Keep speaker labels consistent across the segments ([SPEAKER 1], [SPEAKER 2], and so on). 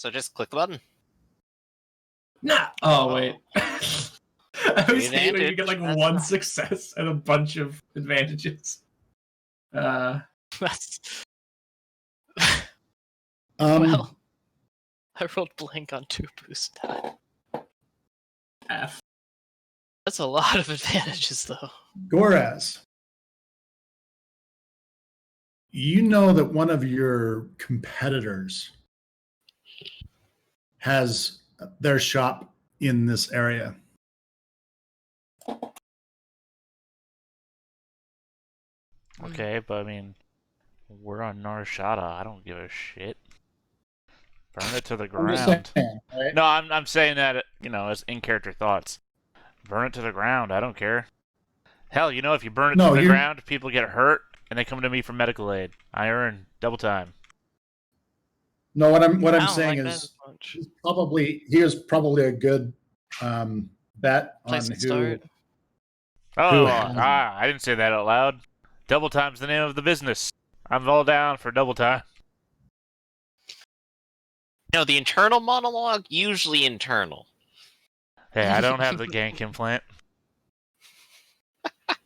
[SPEAKER 1] So just click the button.
[SPEAKER 2] Nah. Oh, wait. I was thinking you get like
[SPEAKER 1] That's
[SPEAKER 2] one
[SPEAKER 1] right.
[SPEAKER 2] success and a bunch of advantages.
[SPEAKER 1] That's...
[SPEAKER 3] Well,
[SPEAKER 1] I rolled blank on 2 boost die.
[SPEAKER 2] F.
[SPEAKER 1] That's a lot of advantages, though.
[SPEAKER 3] Goraz, you know that one of your competitors has their shop in this area.
[SPEAKER 4] Okay, but I mean, we're on Narshada. I don't give a shit. Burn it to the
[SPEAKER 3] I'm just
[SPEAKER 4] ground.
[SPEAKER 3] saying, right?
[SPEAKER 4] No, I'm saying that, as in-character thoughts. Burn it to the ground. I don't care. Hell, if you burn it to the ground, people get hurt, and they come to me for medical aid. I earn double time.
[SPEAKER 3] No, what I'm saying
[SPEAKER 1] like
[SPEAKER 3] is he was probably a good bet on who.
[SPEAKER 1] Start.
[SPEAKER 4] Oh, I didn't say that out loud. Double time's the name of the business. I'm all down for double time.
[SPEAKER 1] The internal monologue, usually internal.
[SPEAKER 4] Hey, I don't have the gank implant.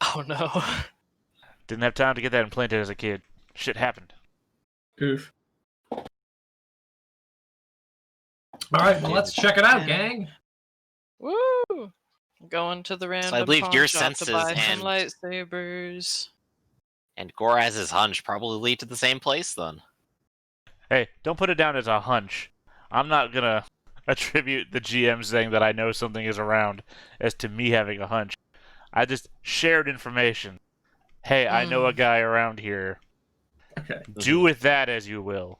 [SPEAKER 1] Oh no.
[SPEAKER 4] Didn't have time to get that implanted as a kid. Shit happened.
[SPEAKER 2] Oof. Alright, well, let's check it out, gang.
[SPEAKER 1] Woo! Going to the random
[SPEAKER 5] I believe
[SPEAKER 1] pawn
[SPEAKER 5] your
[SPEAKER 1] shop
[SPEAKER 5] senses
[SPEAKER 1] to buy some
[SPEAKER 5] and-
[SPEAKER 1] lightsabers.
[SPEAKER 5] And Goraz's hunch probably lead to the same place then.
[SPEAKER 4] Hey, don't put it down as a hunch. I'm not gonna attribute the GM saying that I know something is around as to me having a hunch. I just shared information. Hey, I know a guy around here.
[SPEAKER 2] Okay.
[SPEAKER 4] Do with that as you will.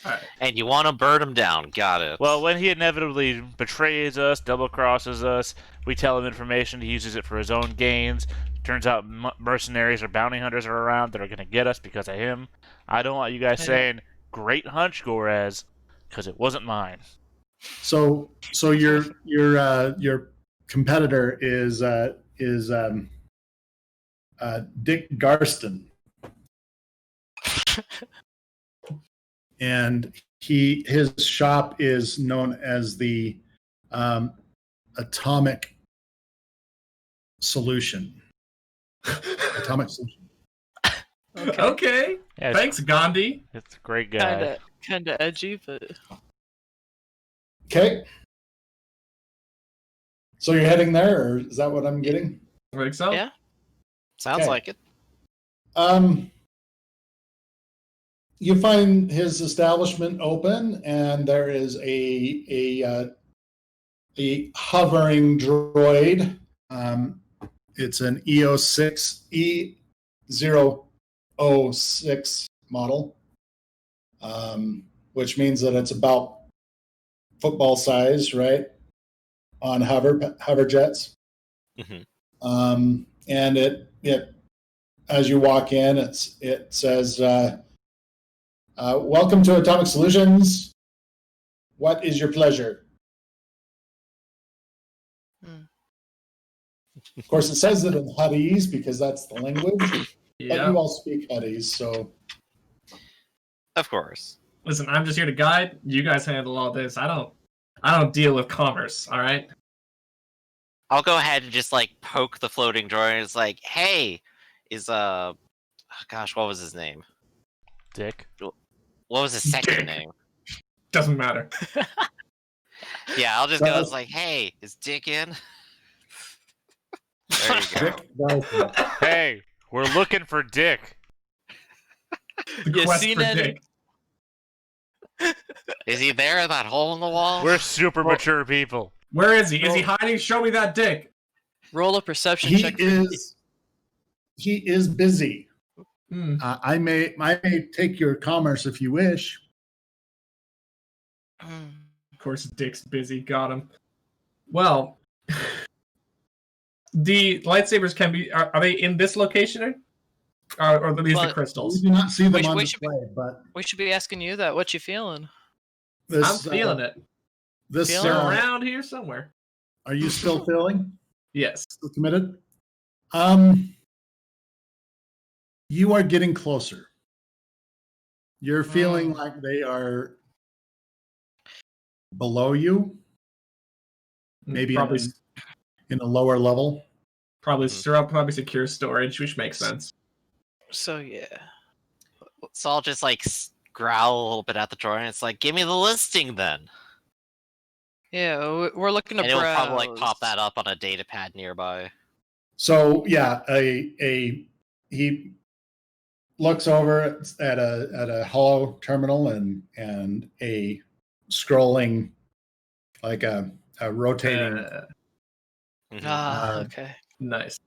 [SPEAKER 2] Alright.
[SPEAKER 5] And you want to burn him down. Got it.
[SPEAKER 4] Well, when he inevitably betrays us, double-crosses us, we tell him information, he uses it for his own gains. Turns out mercenaries or bounty hunters are around that are going to get us because of him. I don't want you guys saying, great hunch, Goraz, because it wasn't mine.
[SPEAKER 3] So your competitor is Dick Garston, and his shop is known as the Atomic Solution. Atomic Solution.
[SPEAKER 2] Okay.
[SPEAKER 4] Yeah,
[SPEAKER 2] Thanks, Gandhi.
[SPEAKER 4] It's a great guy.
[SPEAKER 1] Kinda edgy, but
[SPEAKER 3] Okay. So you're heading there, or is that what I'm getting?
[SPEAKER 2] I think so.
[SPEAKER 1] yeah.
[SPEAKER 5] Sounds
[SPEAKER 3] Okay.
[SPEAKER 5] like it.
[SPEAKER 3] You find his establishment open, and there is a hovering droid. It's an E06 model, which means that it's about football size, right? On hover jets.
[SPEAKER 5] Mm-hmm.
[SPEAKER 3] And it as you walk in, it says, "Welcome to Atomic Solutions. What is your pleasure?" Of course, it says it in Huttese because that's the language. But you all speak Huttese, so.
[SPEAKER 5] Of course.
[SPEAKER 2] Listen, I'm just here to guide. You guys handle all this. I don't deal with commerce. All right.
[SPEAKER 5] I'll go ahead and just poke the floating droid. It's like, hey, what was his name?
[SPEAKER 4] Dick.
[SPEAKER 5] What was his second name?
[SPEAKER 2] Doesn't matter.
[SPEAKER 5] Yeah, I'll just go. It's like, hey, is Dick in? There you go.
[SPEAKER 4] Hey, we're looking for Dick.
[SPEAKER 2] The quest for Dick.
[SPEAKER 5] Is he there in that hole in the wall?
[SPEAKER 4] We're super mature people.
[SPEAKER 2] Where is he? Is he hiding? Show me that dick.
[SPEAKER 1] Roll a perception
[SPEAKER 3] He
[SPEAKER 1] check.
[SPEAKER 3] He is busy. I may take your commerce if you wish.
[SPEAKER 2] Of course, Dick's busy. Got him. Well, the lightsabers can be. Are they in this location, or are these the crystals?
[SPEAKER 3] We do not see them on display, but
[SPEAKER 1] we should be asking you that. What you feeling?
[SPEAKER 2] I'm feeling it.
[SPEAKER 3] This
[SPEAKER 2] They're around here somewhere.
[SPEAKER 3] Are you still feeling?
[SPEAKER 2] Yes.
[SPEAKER 3] Still committed? You are getting closer. You're feeling like they are below you, maybe
[SPEAKER 2] probably
[SPEAKER 3] in a lower level.
[SPEAKER 2] probably secure storage, which makes sense.
[SPEAKER 6] So yeah.
[SPEAKER 5] So I'll just like growl a little bit at the drawer, and it's like, give me the listing then.
[SPEAKER 6] Yeah, we're looking to
[SPEAKER 5] And it'll
[SPEAKER 6] browse.
[SPEAKER 5] probably like pop that up on a data pad nearby.
[SPEAKER 3] So yeah, he looks over at a hollow terminal and a scrolling, like a rotating.
[SPEAKER 6] Okay.
[SPEAKER 2] Nice.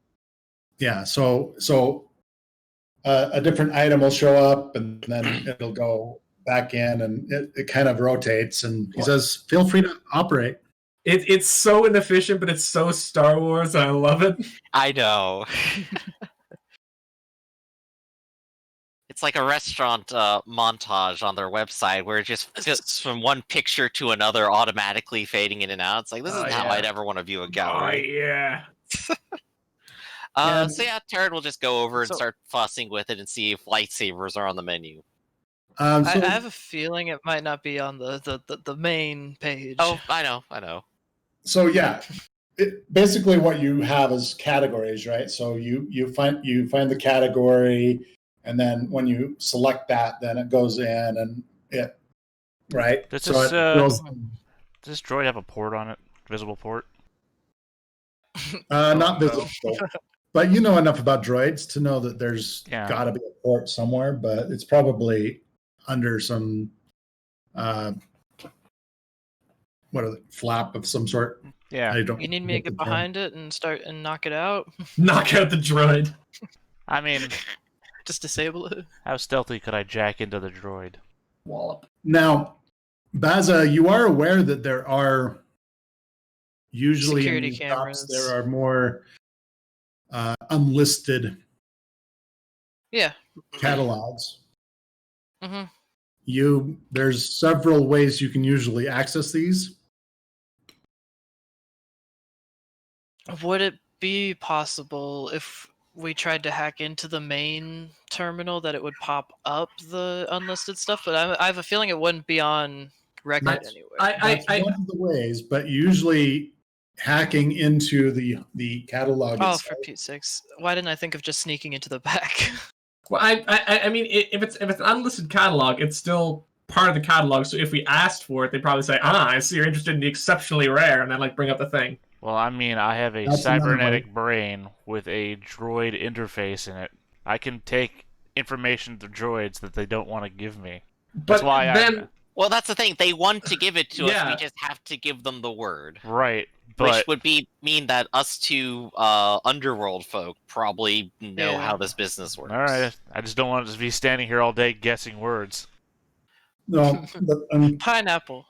[SPEAKER 3] Yeah, so a different item will show up, and then it'll go back in, and it kind of rotates. And he says, "Feel free to operate."
[SPEAKER 2] It's so inefficient, but it's so Star Wars. I love it.
[SPEAKER 5] I know. It's like a restaurant montage on their website where it just fits from one picture to another, automatically fading in and out. It's like, this isn't how
[SPEAKER 2] yeah.
[SPEAKER 5] I'd ever want to view a
[SPEAKER 2] Oh
[SPEAKER 5] gallery.
[SPEAKER 2] yeah.
[SPEAKER 5] So yeah, Taryn will just go over and start fussing with it and see if lightsabers are on the menu.
[SPEAKER 6] I have a feeling it might not be on the main page.
[SPEAKER 5] Oh, I know.
[SPEAKER 3] So yeah, basically what you have is categories, right? So you find the category, and then when you select that, then it goes in, and it right.
[SPEAKER 4] Does
[SPEAKER 3] Does
[SPEAKER 4] this droid have a port on it? Visible port?
[SPEAKER 3] not visible, but you know enough about droids to know that there's got to be a port somewhere, but it's probably under some flap of some sort.
[SPEAKER 4] Yeah.
[SPEAKER 6] You need me to get behind it and start and knock it out?
[SPEAKER 2] Knock out the droid.
[SPEAKER 4] I mean,
[SPEAKER 6] just disable it.
[SPEAKER 4] How stealthy could I jack into the droid?
[SPEAKER 2] Wallop.
[SPEAKER 3] Now, Baza, you are aware that there are usually
[SPEAKER 6] security
[SPEAKER 3] in these
[SPEAKER 6] cameras.
[SPEAKER 3] shops, there are more unlisted catalogs.
[SPEAKER 6] Mm-hmm.
[SPEAKER 3] There's several ways you can usually access these.
[SPEAKER 6] Would it be possible if we tried to hack into the main terminal that it would pop up the unlisted stuff? But I have a feeling it wouldn't be on record anywhere.
[SPEAKER 3] That's one of the ways, but usually hacking into the catalog.
[SPEAKER 6] Oh,
[SPEAKER 3] itself.
[SPEAKER 6] for Pete's sakes! Why didn't I think of just sneaking into the back?
[SPEAKER 2] Well, I mean, if it's an unlisted catalog, it's still part of the catalog. So if we asked for it, they'd probably say, I see you're interested in the exceptionally rare, and then like bring up the thing.
[SPEAKER 4] Well, I mean, I have a cybernetic brain with a droid interface in it. I can take information to droids that they don't want to give me. That's why
[SPEAKER 5] Well, that's the thing. They want to give it to us. We just have to give them the word.
[SPEAKER 4] Right. But...
[SPEAKER 5] Which would mean that us two underworld folk probably know how this business works.
[SPEAKER 4] All right. I just don't want to be standing here all day guessing words.
[SPEAKER 3] No, but
[SPEAKER 6] pineapple.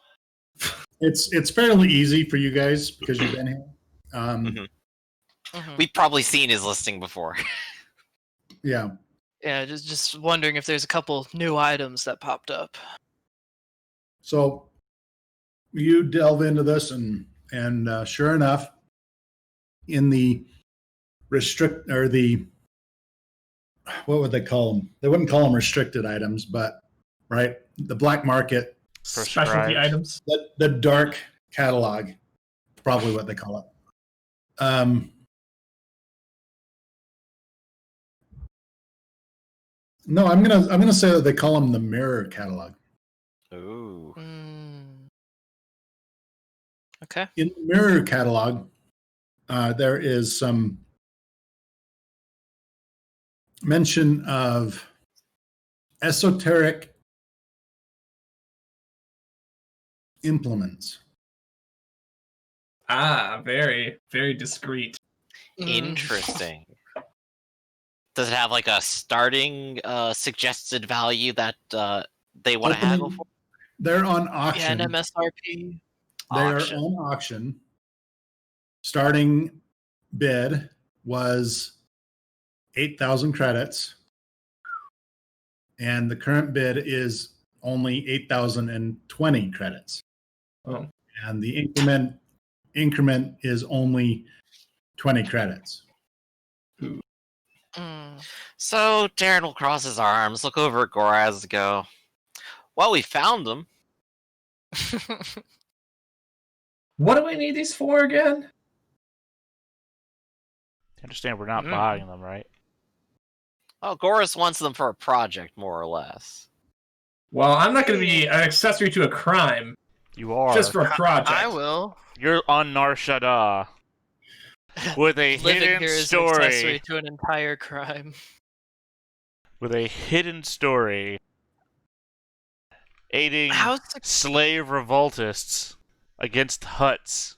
[SPEAKER 3] It's fairly easy for you guys because you've been here.
[SPEAKER 5] We've probably seen his listing before.
[SPEAKER 3] Yeah.
[SPEAKER 6] Yeah, just wondering if there's a couple new items that popped up.
[SPEAKER 3] So you delve into this, and sure enough, in the what would they call them? They wouldn't call them restricted items, but the black market
[SPEAKER 2] specialty items.
[SPEAKER 3] The dark catalog, probably what they call it. No, I'm gonna say that they call them the mirror catalog.
[SPEAKER 5] Ooh.
[SPEAKER 6] Okay.
[SPEAKER 3] In the mirror catalog, there is some mention of esoteric implements.
[SPEAKER 2] Very, very discreet.
[SPEAKER 5] Interesting. Does it have like a starting suggested value that they want to haggle for?
[SPEAKER 3] They're on auction.
[SPEAKER 6] Yeah, an MSRP.
[SPEAKER 3] They are on auction. Starting bid was 8,000 credits, and the current bid is only 8,020 credits.
[SPEAKER 2] Oh.
[SPEAKER 3] And the increment is only 20 credits.
[SPEAKER 5] So Darren will cross his arms, look over at Goraz, and go, "Well, we found them."
[SPEAKER 2] What do we need these for again?
[SPEAKER 4] Understand we're not buying them, right?
[SPEAKER 5] Oh, Goris wants them for a project, more or less.
[SPEAKER 2] Well, I'm not going to be an accessory to a crime
[SPEAKER 4] You are.
[SPEAKER 2] just for a project.
[SPEAKER 6] I will.
[SPEAKER 4] You're on Nar Shaddaa with a
[SPEAKER 6] Living
[SPEAKER 4] hidden
[SPEAKER 6] here is an accessory
[SPEAKER 4] story.
[SPEAKER 6] to an entire crime.
[SPEAKER 4] With a hidden story. Aiding
[SPEAKER 6] How's
[SPEAKER 4] slave revoltists against Hutts.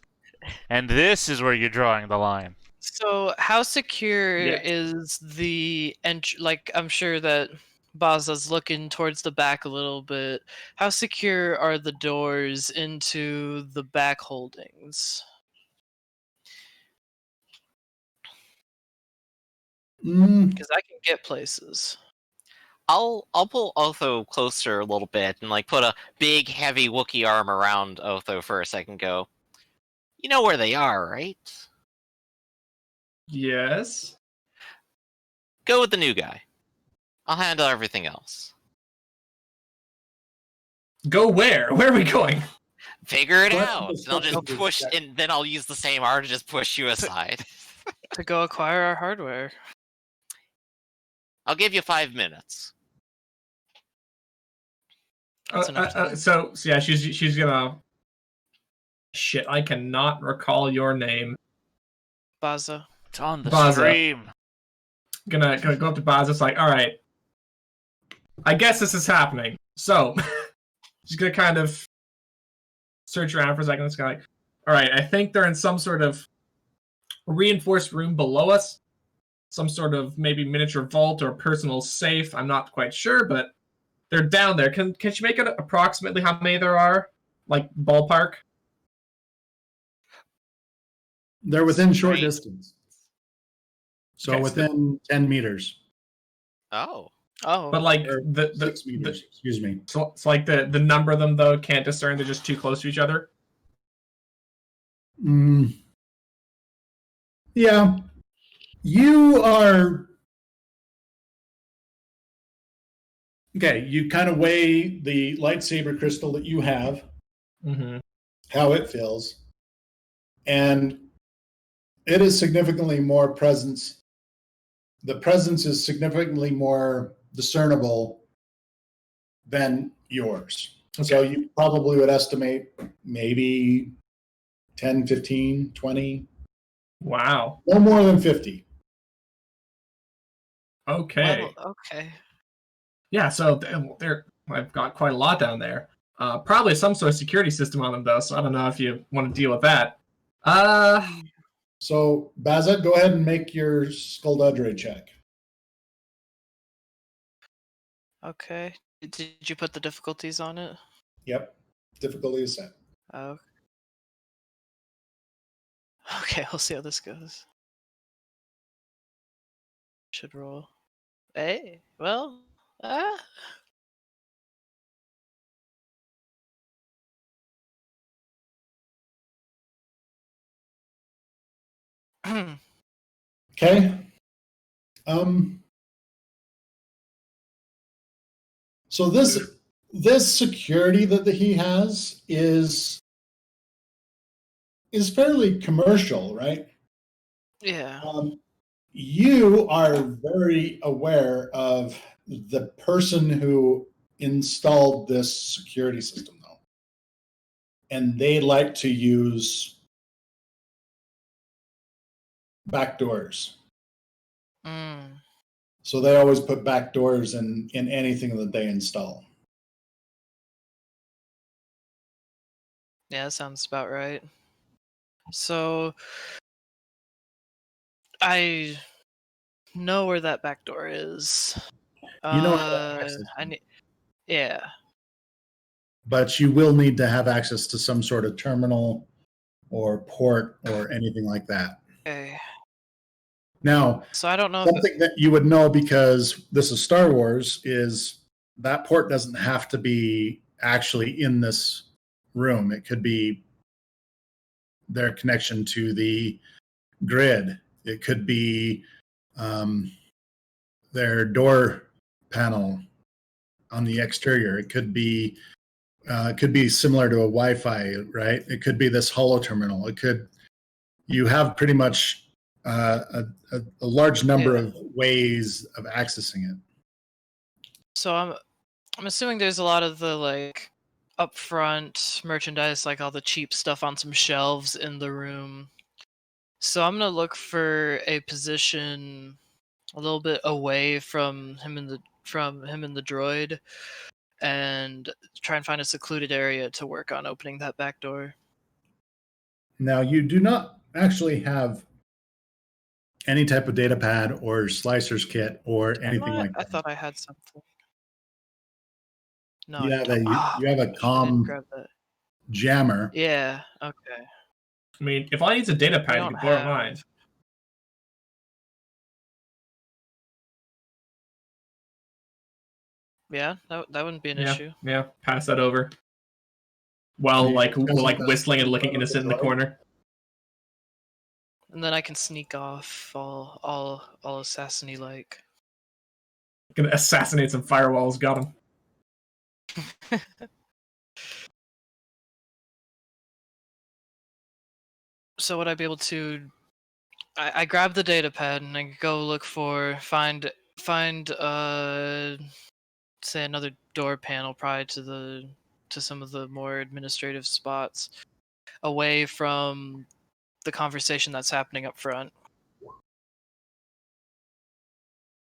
[SPEAKER 4] And this is where you're drawing the line.
[SPEAKER 6] So, how secure
[SPEAKER 2] Yeah.
[SPEAKER 6] is the like, I'm sure that Baza's looking towards the back a little bit. How secure are the doors into the back holdings? Because I can get places.
[SPEAKER 5] I'll pull Otho closer a little bit and like put a big heavy Wookiee arm around Otho for a second. Go, you know where they are, right?
[SPEAKER 2] Yes.
[SPEAKER 5] Go with the new guy. I'll handle everything else.
[SPEAKER 2] Go where? Where are we going?
[SPEAKER 5] Figure it
[SPEAKER 3] What
[SPEAKER 5] out. And I'll just
[SPEAKER 3] description
[SPEAKER 5] push,
[SPEAKER 3] is that?
[SPEAKER 5] and then I'll use the same R to just push you aside.
[SPEAKER 6] To go acquire our hardware.
[SPEAKER 5] I'll give you 5 minutes.
[SPEAKER 6] That's enough time.
[SPEAKER 2] So yeah, she's gonna. Shit, I cannot recall your name.
[SPEAKER 6] Baza.
[SPEAKER 4] It's on the
[SPEAKER 2] Baza.
[SPEAKER 4] stream.
[SPEAKER 2] Gonna go up to Baz. It's like, all right, I guess this is happening. So she's gonna kind of search around for a second. It's kind of like, all right, I think they're in some sort of reinforced room below us, some sort of maybe miniature vault or personal safe. I'm not quite sure, but they're down there. Can she make it approximately how many there are, like ballpark?
[SPEAKER 3] They're within short
[SPEAKER 5] Right.
[SPEAKER 3] distance. So
[SPEAKER 2] Okay, so
[SPEAKER 3] within 10 meters.
[SPEAKER 5] Oh.
[SPEAKER 6] Oh.
[SPEAKER 2] But like
[SPEAKER 3] Or
[SPEAKER 2] the
[SPEAKER 3] 6 meters, excuse me.
[SPEAKER 2] so it's like the number of them though can't discern. They're just too close to each other.
[SPEAKER 3] Yeah. You are. Okay, you kind of weigh the lightsaber crystal that you have,
[SPEAKER 2] Mm-hmm.
[SPEAKER 3] how it feels, and it is significantly more presence. The presence is significantly more discernible than yours. So you probably would estimate maybe 10, 15, 20,
[SPEAKER 2] Wow.
[SPEAKER 3] no more than 50.
[SPEAKER 2] Okay.
[SPEAKER 6] Well, okay.
[SPEAKER 2] Yeah, so I've got quite a lot down there. Probably some sort of security system on them, though, so I don't know if you want to deal with that.
[SPEAKER 3] So, Bazet, go ahead and make your skullduggery check.
[SPEAKER 6] Okay. Did you put the difficulties on it?
[SPEAKER 3] Yep. Difficulty is set.
[SPEAKER 6] Oh. Okay, we'll see how this goes. Should roll. Hey, well,
[SPEAKER 3] Okay. So this security that he has is fairly commercial, right?
[SPEAKER 6] yeah.
[SPEAKER 3] You are very aware of the person who installed this security system, though, and they like to use backdoors.
[SPEAKER 6] Mm.
[SPEAKER 3] So they always put backdoors in anything that they install.
[SPEAKER 6] Yeah, that sounds about right. So I know where that back door is.
[SPEAKER 3] You know how to access
[SPEAKER 6] I
[SPEAKER 3] it.
[SPEAKER 6] need. Yeah.
[SPEAKER 3] But you will need to have access to some sort of terminal or port or anything like that.
[SPEAKER 6] Okay.
[SPEAKER 3] Now,
[SPEAKER 6] So I don't know. If
[SPEAKER 3] something that you would know, because this is Star Wars, is that port doesn't have to be actually in this room. It could be their connection to the grid. It could be their door panel on the exterior. It could be It could be similar to a Wi-Fi, right? It could be this holo terminal. You have pretty much a large number of ways of accessing it.
[SPEAKER 6] So I'm assuming there's a lot of the like upfront merchandise, like all the cheap stuff on some shelves in the room. So I'm gonna look for a position a little bit away from him and the droid, and try and find a secluded area to work on opening that back door.
[SPEAKER 3] Now, you do not actually have any type of data pad or slicer's kit or anything like
[SPEAKER 6] I
[SPEAKER 3] that.
[SPEAKER 6] thought I had something. No,
[SPEAKER 3] You
[SPEAKER 6] I
[SPEAKER 3] have
[SPEAKER 6] don't.
[SPEAKER 3] you have a
[SPEAKER 6] I didn't
[SPEAKER 3] comm
[SPEAKER 6] grab that.
[SPEAKER 3] jammer.
[SPEAKER 6] Yeah. Okay.
[SPEAKER 2] I mean, if I need a data pad, you
[SPEAKER 6] don't
[SPEAKER 2] can borrow
[SPEAKER 6] have-
[SPEAKER 2] mine.
[SPEAKER 6] Yeah, that wouldn't be an
[SPEAKER 2] Yeah,
[SPEAKER 6] issue.
[SPEAKER 2] yeah. Pass that over. While
[SPEAKER 3] Yeah,
[SPEAKER 2] like
[SPEAKER 3] doesn't
[SPEAKER 2] whistling and looking
[SPEAKER 3] that
[SPEAKER 2] innocent in the
[SPEAKER 3] look
[SPEAKER 2] corner.
[SPEAKER 6] And then I can sneak off all assassiny like.
[SPEAKER 2] Gonna assassinate some firewalls. Got him.
[SPEAKER 6] So would I be able to? I grab the data pad and I go look for find say another door panel probably to some of the more administrative spots away from the conversation that's happening up front.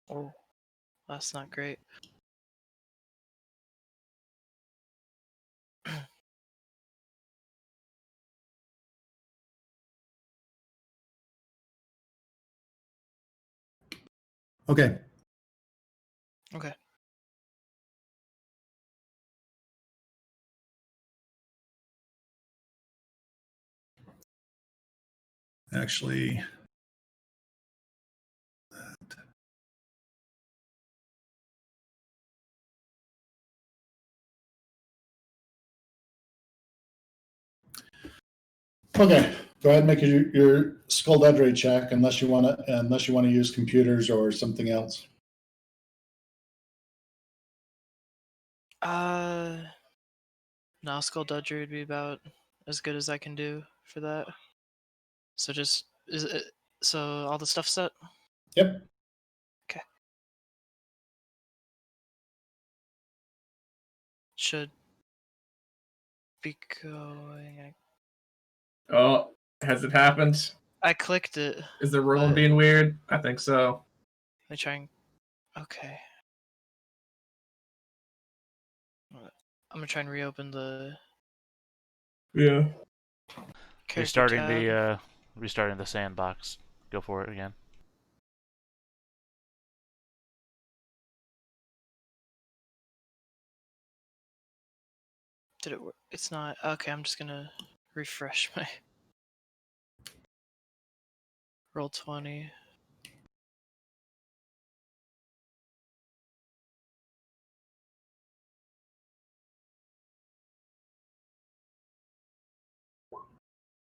[SPEAKER 6] Oh, that's not great.
[SPEAKER 3] Okay.
[SPEAKER 6] Okay.
[SPEAKER 3] Actually, okay. Go ahead and make your skullduggery check, unless you want to use computers or something else.
[SPEAKER 6] No, skullduggery would be about as good as I can do for that. So so all the stuff set?
[SPEAKER 3] Yep.
[SPEAKER 6] Okay. Should be going.
[SPEAKER 2] Oh, has it happened?
[SPEAKER 6] I clicked it.
[SPEAKER 2] Is the room being weird? I think so.
[SPEAKER 6] Let me try and. Okay. I'm gonna try and reopen the.
[SPEAKER 2] Yeah.
[SPEAKER 6] character tab.
[SPEAKER 4] Restarting the sandbox. Go for it again.
[SPEAKER 6] Did it work? It's not. Okay, I'm just gonna refresh my. Roll 20.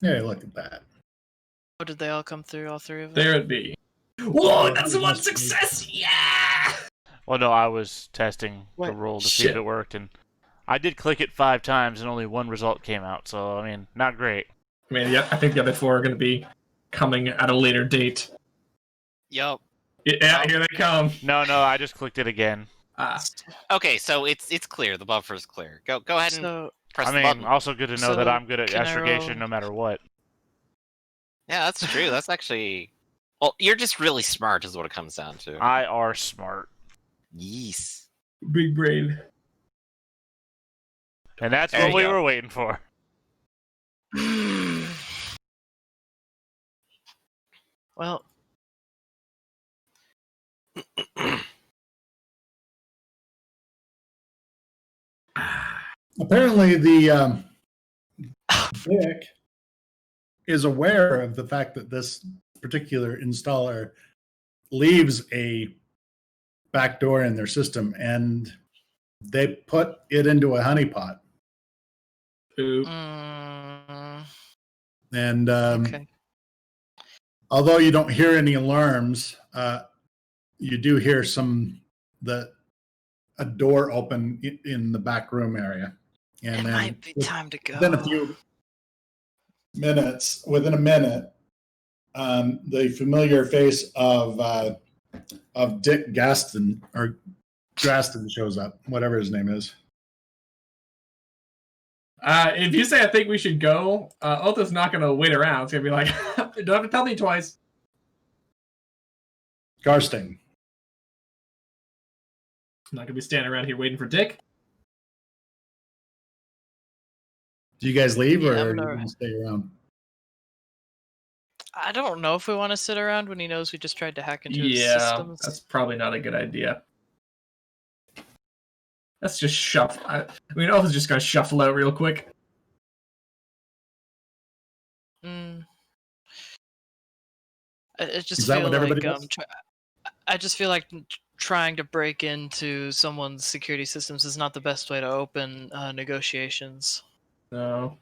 [SPEAKER 3] Yeah, look at that.
[SPEAKER 6] Oh, did they all come through? All three of them?
[SPEAKER 2] There it be. Whoa, that's one success! Yeah!
[SPEAKER 4] Well, no, I was testing the
[SPEAKER 6] What?
[SPEAKER 4] roll to see if
[SPEAKER 2] Shit.
[SPEAKER 4] it worked, and I did click it 5 times, and only one result came out. So, I mean, not great.
[SPEAKER 2] I mean, yeah, I think the other 4 are going to be coming at a later date.
[SPEAKER 5] Yup.
[SPEAKER 2] Yeah, here they come.
[SPEAKER 4] No, I just clicked it again.
[SPEAKER 5] Okay, so it's clear. The buffer's clear. Go ahead and
[SPEAKER 6] So
[SPEAKER 5] press
[SPEAKER 4] I
[SPEAKER 5] the
[SPEAKER 4] mean,
[SPEAKER 5] button.
[SPEAKER 4] also good to know that
[SPEAKER 6] So,
[SPEAKER 4] I'm good at
[SPEAKER 6] can I
[SPEAKER 4] astrogation
[SPEAKER 6] roll-
[SPEAKER 4] no matter what.
[SPEAKER 5] Yeah, that's true. That's actually. Well, you're just really smart, is what it comes down to.
[SPEAKER 4] I are smart.
[SPEAKER 5] Yes.
[SPEAKER 2] Big brain.
[SPEAKER 4] And that's
[SPEAKER 5] There
[SPEAKER 4] what
[SPEAKER 5] you
[SPEAKER 4] we
[SPEAKER 5] go.
[SPEAKER 4] were waiting for.
[SPEAKER 6] well,
[SPEAKER 3] Apparently, the Vic is aware of the fact that this particular installer leaves a backdoor in their system, and they put it into a honeypot.
[SPEAKER 2] Ooh.
[SPEAKER 3] And
[SPEAKER 6] okay.
[SPEAKER 3] although you don't hear any alarms, you do hear a door open in the back room area. And
[SPEAKER 6] it
[SPEAKER 3] then
[SPEAKER 6] might be time to go.
[SPEAKER 3] within a few minutes, within a minute, the familiar face of Dick Gaston or Gaston shows up, whatever his name is.
[SPEAKER 2] If you say I think we should go, Otho's not going to wait around. It's going to be like, don't have to tell me twice.
[SPEAKER 3] Garsting.
[SPEAKER 2] I'm not going to be standing around here waiting for Dick.
[SPEAKER 3] Do you guys leave, or
[SPEAKER 6] Yeah,
[SPEAKER 3] are
[SPEAKER 6] I'm
[SPEAKER 3] you
[SPEAKER 6] gonna-
[SPEAKER 3] going to stay around?
[SPEAKER 6] I don't know if we want to sit around when he knows we just tried to hack into his
[SPEAKER 2] Yeah,
[SPEAKER 6] systems.
[SPEAKER 2] that's probably not a good idea. Let's just shuffle. I mean, Otho's just going to shuffle out real quick.
[SPEAKER 6] Mm. I just
[SPEAKER 3] Is that
[SPEAKER 6] feel
[SPEAKER 3] what
[SPEAKER 6] like
[SPEAKER 3] everybody does?
[SPEAKER 6] I just feel like trying to break into someone's security systems is not the best way to open negotiations.
[SPEAKER 2] No.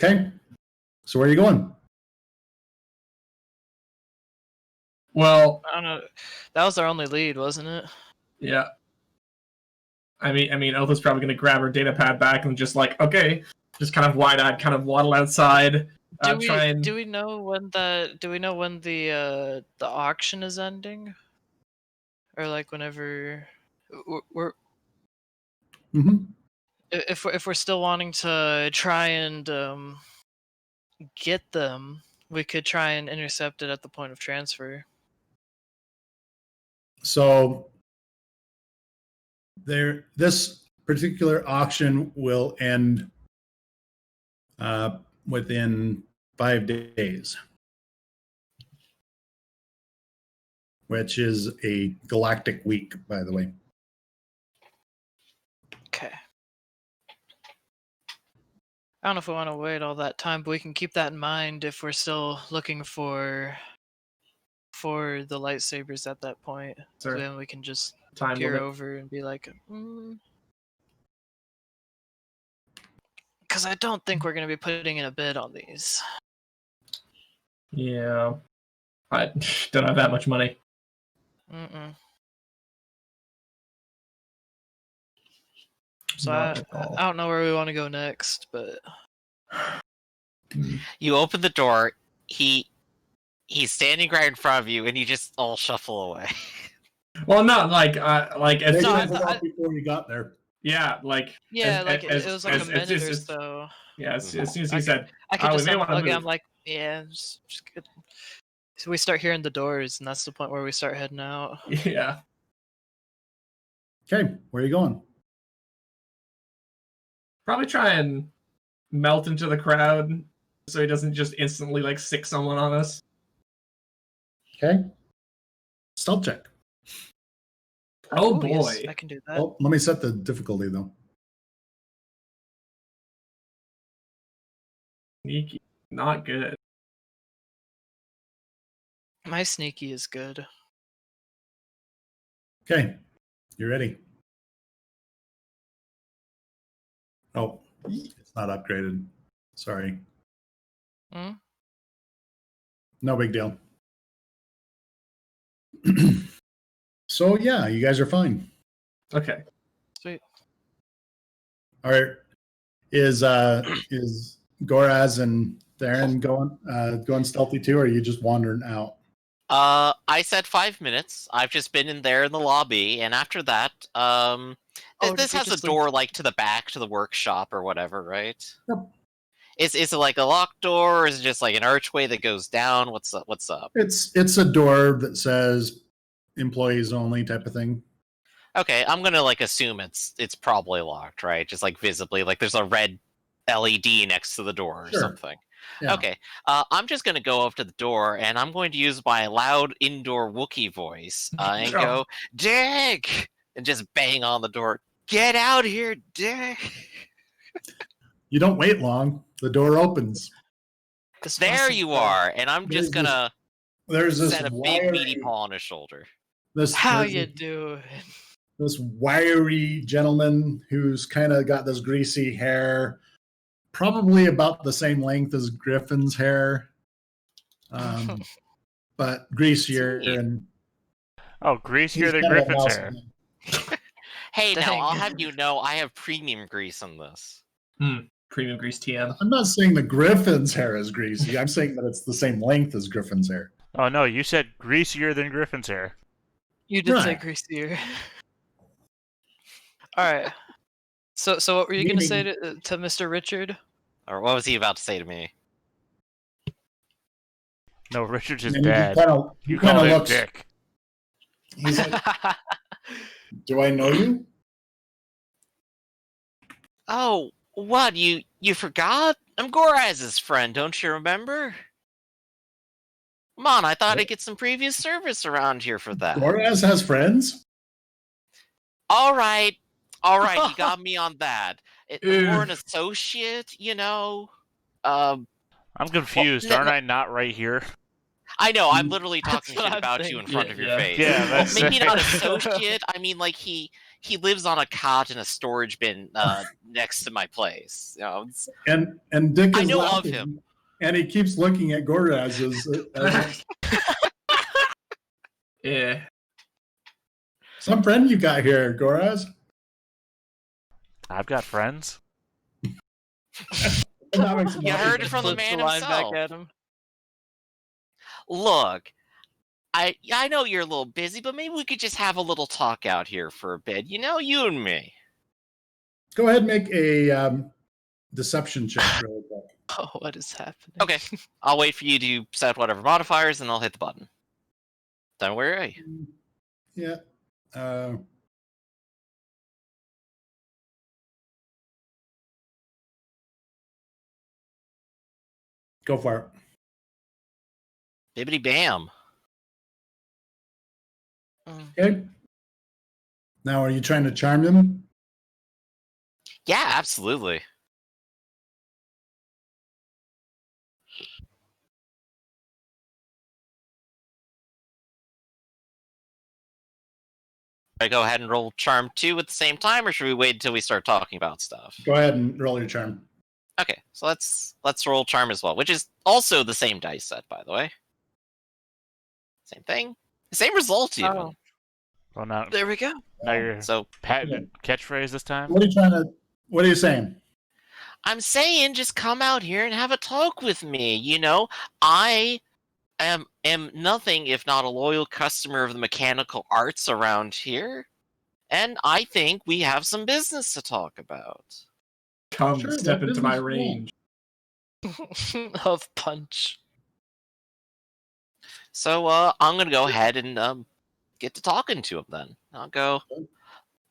[SPEAKER 3] Okay. So where are you going?
[SPEAKER 2] Well,
[SPEAKER 6] I don't know. That was our only lead, wasn't it?
[SPEAKER 2] yeah. I mean, Otho's probably going to grab her data pad back and just like, okay, just kind of wide-eyed, kind of waddle outside.
[SPEAKER 6] Do we know when the auction is ending, or like whenever we're
[SPEAKER 3] Mm-hmm.
[SPEAKER 6] if we're still wanting to try and get them, we could try and intercept it at the point of transfer.
[SPEAKER 3] So this particular auction will end within 5 days, which is a galactic week, by the way.
[SPEAKER 6] Okay. I don't know if we want to wait all that time, but we can keep that in mind if we're still looking for the lightsabers at that point. So
[SPEAKER 2] Sure.
[SPEAKER 6] then we can just
[SPEAKER 2] Time
[SPEAKER 6] peer
[SPEAKER 2] limit.
[SPEAKER 6] over and be like, because I don't think we're going to be putting in a bid on these.
[SPEAKER 2] Yeah. I don't have that much money.
[SPEAKER 6] Mm-mm. So
[SPEAKER 2] Not at all.
[SPEAKER 6] I don't know where we want to go next, but
[SPEAKER 5] You open the door. He's standing right in front of you, and you just all shuffle away.
[SPEAKER 2] Well, not like
[SPEAKER 3] They
[SPEAKER 2] as
[SPEAKER 6] No,
[SPEAKER 2] soon
[SPEAKER 6] I
[SPEAKER 2] as,
[SPEAKER 3] shuffled
[SPEAKER 6] thought-
[SPEAKER 3] out before you got there.
[SPEAKER 2] yeah, like
[SPEAKER 6] yeah,
[SPEAKER 2] as-
[SPEAKER 6] it was like
[SPEAKER 2] as-
[SPEAKER 6] a minute or
[SPEAKER 2] as-
[SPEAKER 6] so.
[SPEAKER 2] yeah, as soon as he
[SPEAKER 6] I
[SPEAKER 2] said,
[SPEAKER 6] I could
[SPEAKER 2] "Oh, we
[SPEAKER 6] just
[SPEAKER 2] may wanna
[SPEAKER 6] unplug it.
[SPEAKER 2] move."
[SPEAKER 6] I'm like, yeah, just good. So we start hearing the doors, and that's the point where we start heading out.
[SPEAKER 2] yeah,
[SPEAKER 3] Okay, where are you going?
[SPEAKER 2] probably try and melt into the crowd so he doesn't just instantly like sick someone on us.
[SPEAKER 3] Okay. Stealth check.
[SPEAKER 2] Oh
[SPEAKER 6] Ooh,
[SPEAKER 2] boy.
[SPEAKER 6] yes, I can do that.
[SPEAKER 3] Oh, let me set the difficulty though.
[SPEAKER 2] Sneaky, not good.
[SPEAKER 6] My sneaky is good.
[SPEAKER 3] Okay, you ready? Oh, it's not upgraded. Sorry.
[SPEAKER 6] Hmm?
[SPEAKER 3] No big deal. So yeah, you guys are fine.
[SPEAKER 2] Okay.
[SPEAKER 6] Sweet.
[SPEAKER 3] All right. Is Goraz and Theron going stealthy too, or are you just wandering out?
[SPEAKER 5] I said 5 minutes. I've just been in there in the lobby, and after that,
[SPEAKER 6] Oh,
[SPEAKER 5] this
[SPEAKER 6] did we
[SPEAKER 5] has a
[SPEAKER 6] just leave-
[SPEAKER 5] door like to the back to the workshop or whatever, right?
[SPEAKER 3] Yep.
[SPEAKER 5] Is it like a locked door, or is it just like an archway that goes down? What's up?
[SPEAKER 3] It's a door that says employees only type of thing.
[SPEAKER 5] Okay, I'm gonna like assume it's probably locked, right? Just like visibly, like there's a red LED next to the door or
[SPEAKER 3] Sure.
[SPEAKER 5] something.
[SPEAKER 3] Yeah.
[SPEAKER 5] Okay, I'm just gonna go up to the door and I'm going to use my loud indoor Wookiee voice and
[SPEAKER 2] Sure.
[SPEAKER 5] go, Dick, and just bang on the door. Get out here, Dick.
[SPEAKER 3] You don't wait long. The door opens.
[SPEAKER 6] This
[SPEAKER 5] There
[SPEAKER 6] wasn't
[SPEAKER 5] you
[SPEAKER 6] the-
[SPEAKER 5] are, and I'm
[SPEAKER 3] There's
[SPEAKER 5] just gonna
[SPEAKER 3] There's this
[SPEAKER 5] set a big
[SPEAKER 3] wiry,
[SPEAKER 5] meaty paw on his shoulder.
[SPEAKER 6] How
[SPEAKER 3] there's
[SPEAKER 6] you doing?
[SPEAKER 3] this wiry gentleman who's kind of got this greasy hair, probably about the same length as Griffin's hair, but greasier
[SPEAKER 5] Sweet.
[SPEAKER 3] and
[SPEAKER 4] Oh, greasier
[SPEAKER 3] He's
[SPEAKER 4] than
[SPEAKER 3] kind of a
[SPEAKER 4] Griffin's
[SPEAKER 3] mouse
[SPEAKER 4] hair.
[SPEAKER 3] man.
[SPEAKER 5] Hey, now
[SPEAKER 6] Dang.
[SPEAKER 5] I'll have you know I have premium grease on this.
[SPEAKER 2] Premium grease TM.
[SPEAKER 3] I'm not saying the Griffin's hair is greasy. I'm saying that it's the same length as Griffin's hair.
[SPEAKER 4] Oh no, you said greasier than Griffin's hair.
[SPEAKER 6] You did say
[SPEAKER 3] Right.
[SPEAKER 6] greasier. All right. So what were you gonna say to Mr. Richard?
[SPEAKER 5] Or what was he about to say to me?
[SPEAKER 4] No, Richard's his
[SPEAKER 3] And he
[SPEAKER 4] dad.
[SPEAKER 3] kinda-
[SPEAKER 4] You
[SPEAKER 3] kinda
[SPEAKER 4] call him
[SPEAKER 3] looks-
[SPEAKER 4] Dick.
[SPEAKER 3] He's like, "Do I know you?"
[SPEAKER 5] Oh, what? You forgot? I'm Goraz's friend, don't you remember? Come on, I thought I'd get some previous service around here for that.
[SPEAKER 3] Goraz has friends.
[SPEAKER 5] All right, you got me on that. More an associate, you know?
[SPEAKER 4] I'm confused.
[SPEAKER 5] Well,
[SPEAKER 4] Aren't I not right here?
[SPEAKER 5] I know, I'm literally talking
[SPEAKER 6] what
[SPEAKER 5] shit
[SPEAKER 6] I'm
[SPEAKER 5] about you in
[SPEAKER 6] thinking.
[SPEAKER 5] front of your
[SPEAKER 2] Yeah.
[SPEAKER 5] face.
[SPEAKER 4] Yeah,
[SPEAKER 5] Well,
[SPEAKER 4] that's
[SPEAKER 5] maybe not associate, I mean, like, he lives on a cot in a storage bin next to my place. You know,
[SPEAKER 3] And Dick is
[SPEAKER 5] I know of
[SPEAKER 3] laughing,
[SPEAKER 5] him.
[SPEAKER 3] and he keeps looking at Goraz as
[SPEAKER 2] Yeah.
[SPEAKER 3] some friend you got here, Goraz.
[SPEAKER 4] I've got friends.
[SPEAKER 3] That makes him
[SPEAKER 5] You
[SPEAKER 3] laugh.
[SPEAKER 5] heard it from the
[SPEAKER 6] Flips
[SPEAKER 5] man
[SPEAKER 6] line
[SPEAKER 5] himself.
[SPEAKER 6] back at him.
[SPEAKER 5] Look, I know you're a little busy, but maybe we could just have a little talk out here for a bit. You know, you and me.
[SPEAKER 3] Go ahead and make a deception check really quick.
[SPEAKER 6] Oh, what is happening?
[SPEAKER 5] Okay, I'll wait for you to set whatever modifiers, and I'll hit the button. Don't worry.
[SPEAKER 3] Yeah. Go for
[SPEAKER 5] Bibbity bam.
[SPEAKER 6] Mm.
[SPEAKER 3] it. Okay. Now, are you trying to charm them?
[SPEAKER 5] Yeah, absolutely. I go ahead and roll charm 2 at the same time, or should we wait until we start talking about stuff?
[SPEAKER 3] Go ahead and roll your charm.
[SPEAKER 5] Okay, so let's roll charm as well, which is also the same dice set, by the way. Same thing, same result even.
[SPEAKER 6] Oh.
[SPEAKER 4] Well, now
[SPEAKER 6] There we go.
[SPEAKER 4] you're
[SPEAKER 5] So
[SPEAKER 4] patent catchphrase this time.
[SPEAKER 3] What are you saying?
[SPEAKER 5] I'm saying, just come out here and have a talk with me. You know, I am nothing if not a loyal customer of the mechanical arts around here, and I think we have some business to talk about.
[SPEAKER 2] Come
[SPEAKER 3] Sure,
[SPEAKER 2] step
[SPEAKER 3] what
[SPEAKER 2] into my
[SPEAKER 3] business you
[SPEAKER 2] range.
[SPEAKER 6] Of punch.
[SPEAKER 5] So I'm gonna go ahead and get to talking to him then. I'll go,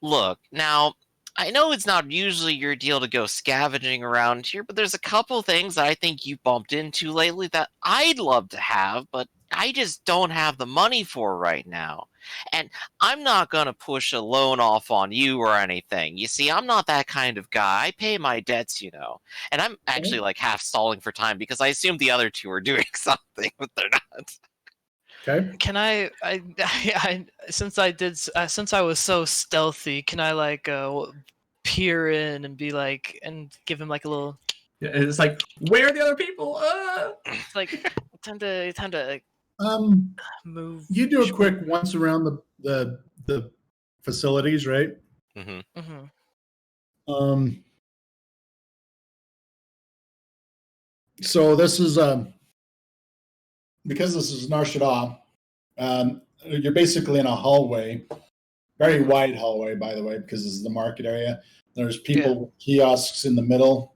[SPEAKER 5] look, now, I know it's not usually your deal to go scavenging around here, but there's a couple things that I think you bumped into lately that I'd love to have, but I just don't have the money for right now. And I'm not going to push a loan off on you or anything. You see, I'm not that kind of guy. I pay my debts, you know. And I'm actually like half stalling for time because I assume the other two are doing something, but they're not.
[SPEAKER 3] Okay.
[SPEAKER 6] Can I since I was so stealthy, can I like peer in and be like and give him like a little
[SPEAKER 2] Yeah, it's like, where are the other people?
[SPEAKER 6] like time to like, move.
[SPEAKER 3] You do a quick once around the facilities, right?
[SPEAKER 5] Mm-hmm.
[SPEAKER 6] Mm-hmm.
[SPEAKER 3] So this is because this is Nar Shaddaa, you're basically in a hallway, very wide hallway, by the way, because this is the market area. There's people with kiosks in the middle.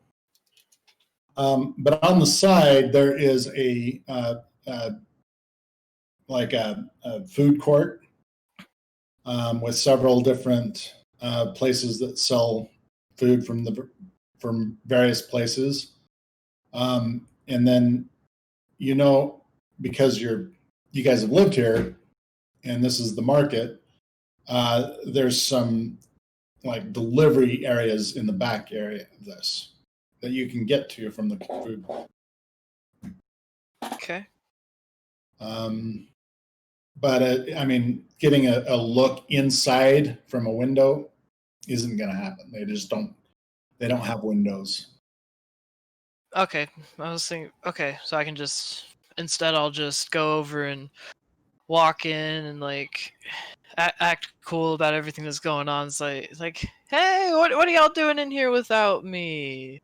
[SPEAKER 3] But on the side, there is a food court with several different places that sell food from various places. And then, you know, because you guys have lived here, and this is the market. There's some like delivery areas in the back area of this that you can get to from the food.
[SPEAKER 6] Okay.
[SPEAKER 3] But I mean, getting a look inside from a window isn't going to happen. They just don't. They don't have windows.
[SPEAKER 6] Okay. I was thinking. Okay, so I can just instead I'll just go over and walk in and like act cool about everything that's going on. It's like, hey, what are y'all doing in here without me?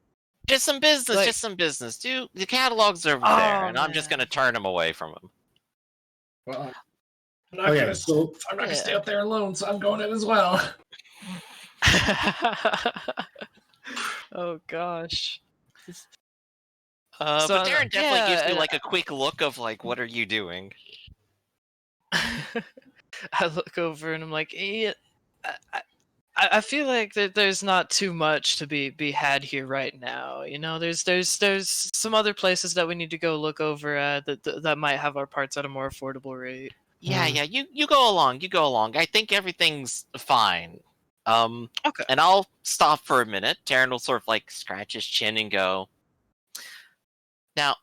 [SPEAKER 5] Just some business,
[SPEAKER 6] Like-
[SPEAKER 5] just some business. Dude, the catalog's over
[SPEAKER 6] Oh,
[SPEAKER 5] there, and I'm just
[SPEAKER 6] man.
[SPEAKER 5] gonna turn them away from him.
[SPEAKER 2] Well, I'm not
[SPEAKER 3] Okay,
[SPEAKER 2] gonna,
[SPEAKER 3] so
[SPEAKER 2] I'm not gonna stay
[SPEAKER 6] Yeah.
[SPEAKER 2] up there alone, so I'm going in as well.
[SPEAKER 6] Oh gosh.
[SPEAKER 5] But Darren definitely gives me
[SPEAKER 6] and
[SPEAKER 5] like a quick look of like, what are you doing?
[SPEAKER 6] I look over and I'm like, yeah, I feel like that there's not too much to be had here right now. You know, there's some other places that we need to go look over at that might have our parts at a more affordable rate.
[SPEAKER 5] Yeah, you go along, you go along. I think everything's fine.
[SPEAKER 6] Okay.
[SPEAKER 5] And I'll stop for a minute. Darren will sort of like scratch his chin and go, now,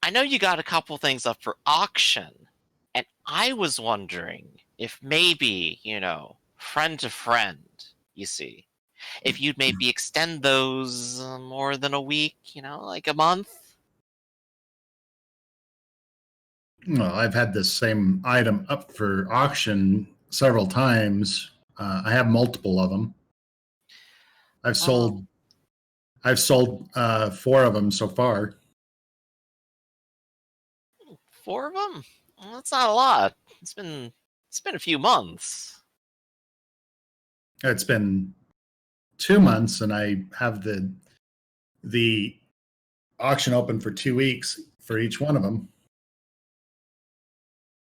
[SPEAKER 5] I know you got a couple things up for auction, and I was wondering if maybe, friend to friend, you see, if you'd maybe extend those more than a week, like a month.
[SPEAKER 3] well, I've had this same item up for auction several times. I have multiple of them. I've sold 4 of them so far.
[SPEAKER 5] 4 of them? Well, that's not a lot. It's been a few months.
[SPEAKER 3] It's been 2 months, and I have the auction open for 2 weeks for each one of them.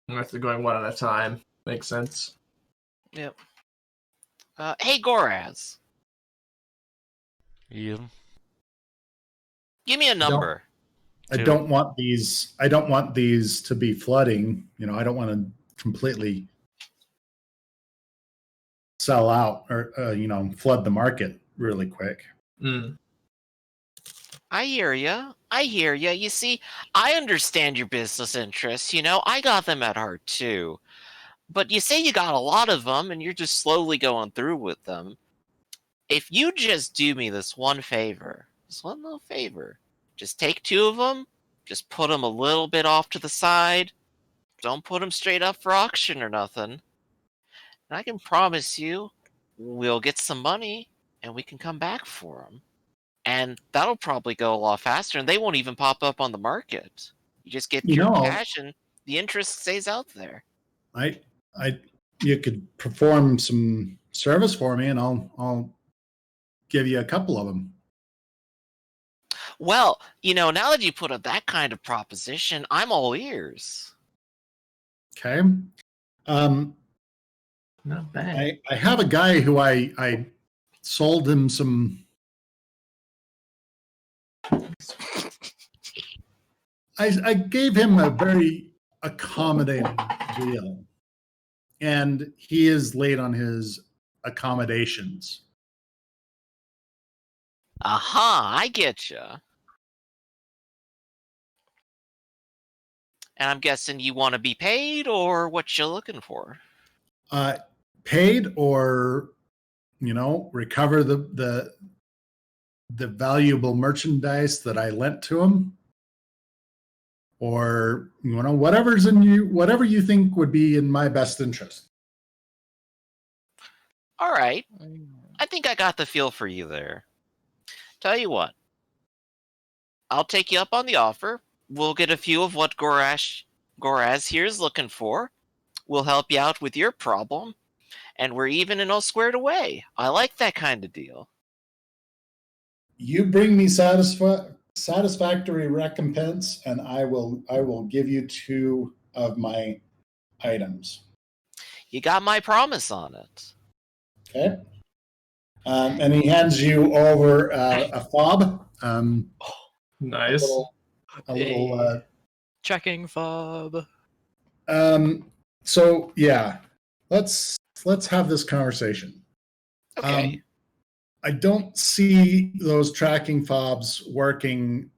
[SPEAKER 2] Unless they're going one at a time. Makes sense.
[SPEAKER 6] Yep.
[SPEAKER 5] Hey, Goraz,
[SPEAKER 4] Yeah.
[SPEAKER 5] give me a number.
[SPEAKER 3] I don't want these to be flooding. I don't want to completely sell out or flood the market really quick.
[SPEAKER 2] Mm.
[SPEAKER 5] I hear ya. You see, I understand your business interests. I got them at heart too. But you say you got a lot of them, and you're just slowly going through with them. If you just do me this one favor, this one little favor, just take 2 of them, just put them a little bit off to the side. Don't put them straight up for auction or nothing. And I can promise you, we'll get some money, and we can come back for them. And that'll probably go a lot faster, and they won't even pop up on the market. You just get your cash, and the interest stays out there.
[SPEAKER 3] You could perform some service for me, and I'll give you a couple of them.
[SPEAKER 5] Well, now that you put up that kind of proposition, I'm all ears.
[SPEAKER 3] Okay.
[SPEAKER 2] Not bad.
[SPEAKER 3] I have a guy who I sold him some. I gave him a very accommodating deal, and he is late on his accommodations.
[SPEAKER 5] Aha, I get you. And I'm guessing you want to be paid, or what you looking for?
[SPEAKER 3] Paid, or recover the valuable merchandise that I lent to him, or whatever you think would be in my best interest.
[SPEAKER 5] All right, I think I got the feel for you there. Tell you what, I'll take you up on the offer. We'll get a few of what Goraz here is looking for. We'll help you out with your problem, and we're even and all squared away. I like that kind of deal.
[SPEAKER 3] You bring me satisfactory recompense, and I will give you 2 of my items.
[SPEAKER 5] You got my promise on it.
[SPEAKER 3] Okay. And he hands you over a fob.
[SPEAKER 2] Nice.
[SPEAKER 3] A little
[SPEAKER 6] Checking fob.
[SPEAKER 3] So yeah, let's have this conversation.
[SPEAKER 5] Okay.
[SPEAKER 3] I don't see those tracking fobs working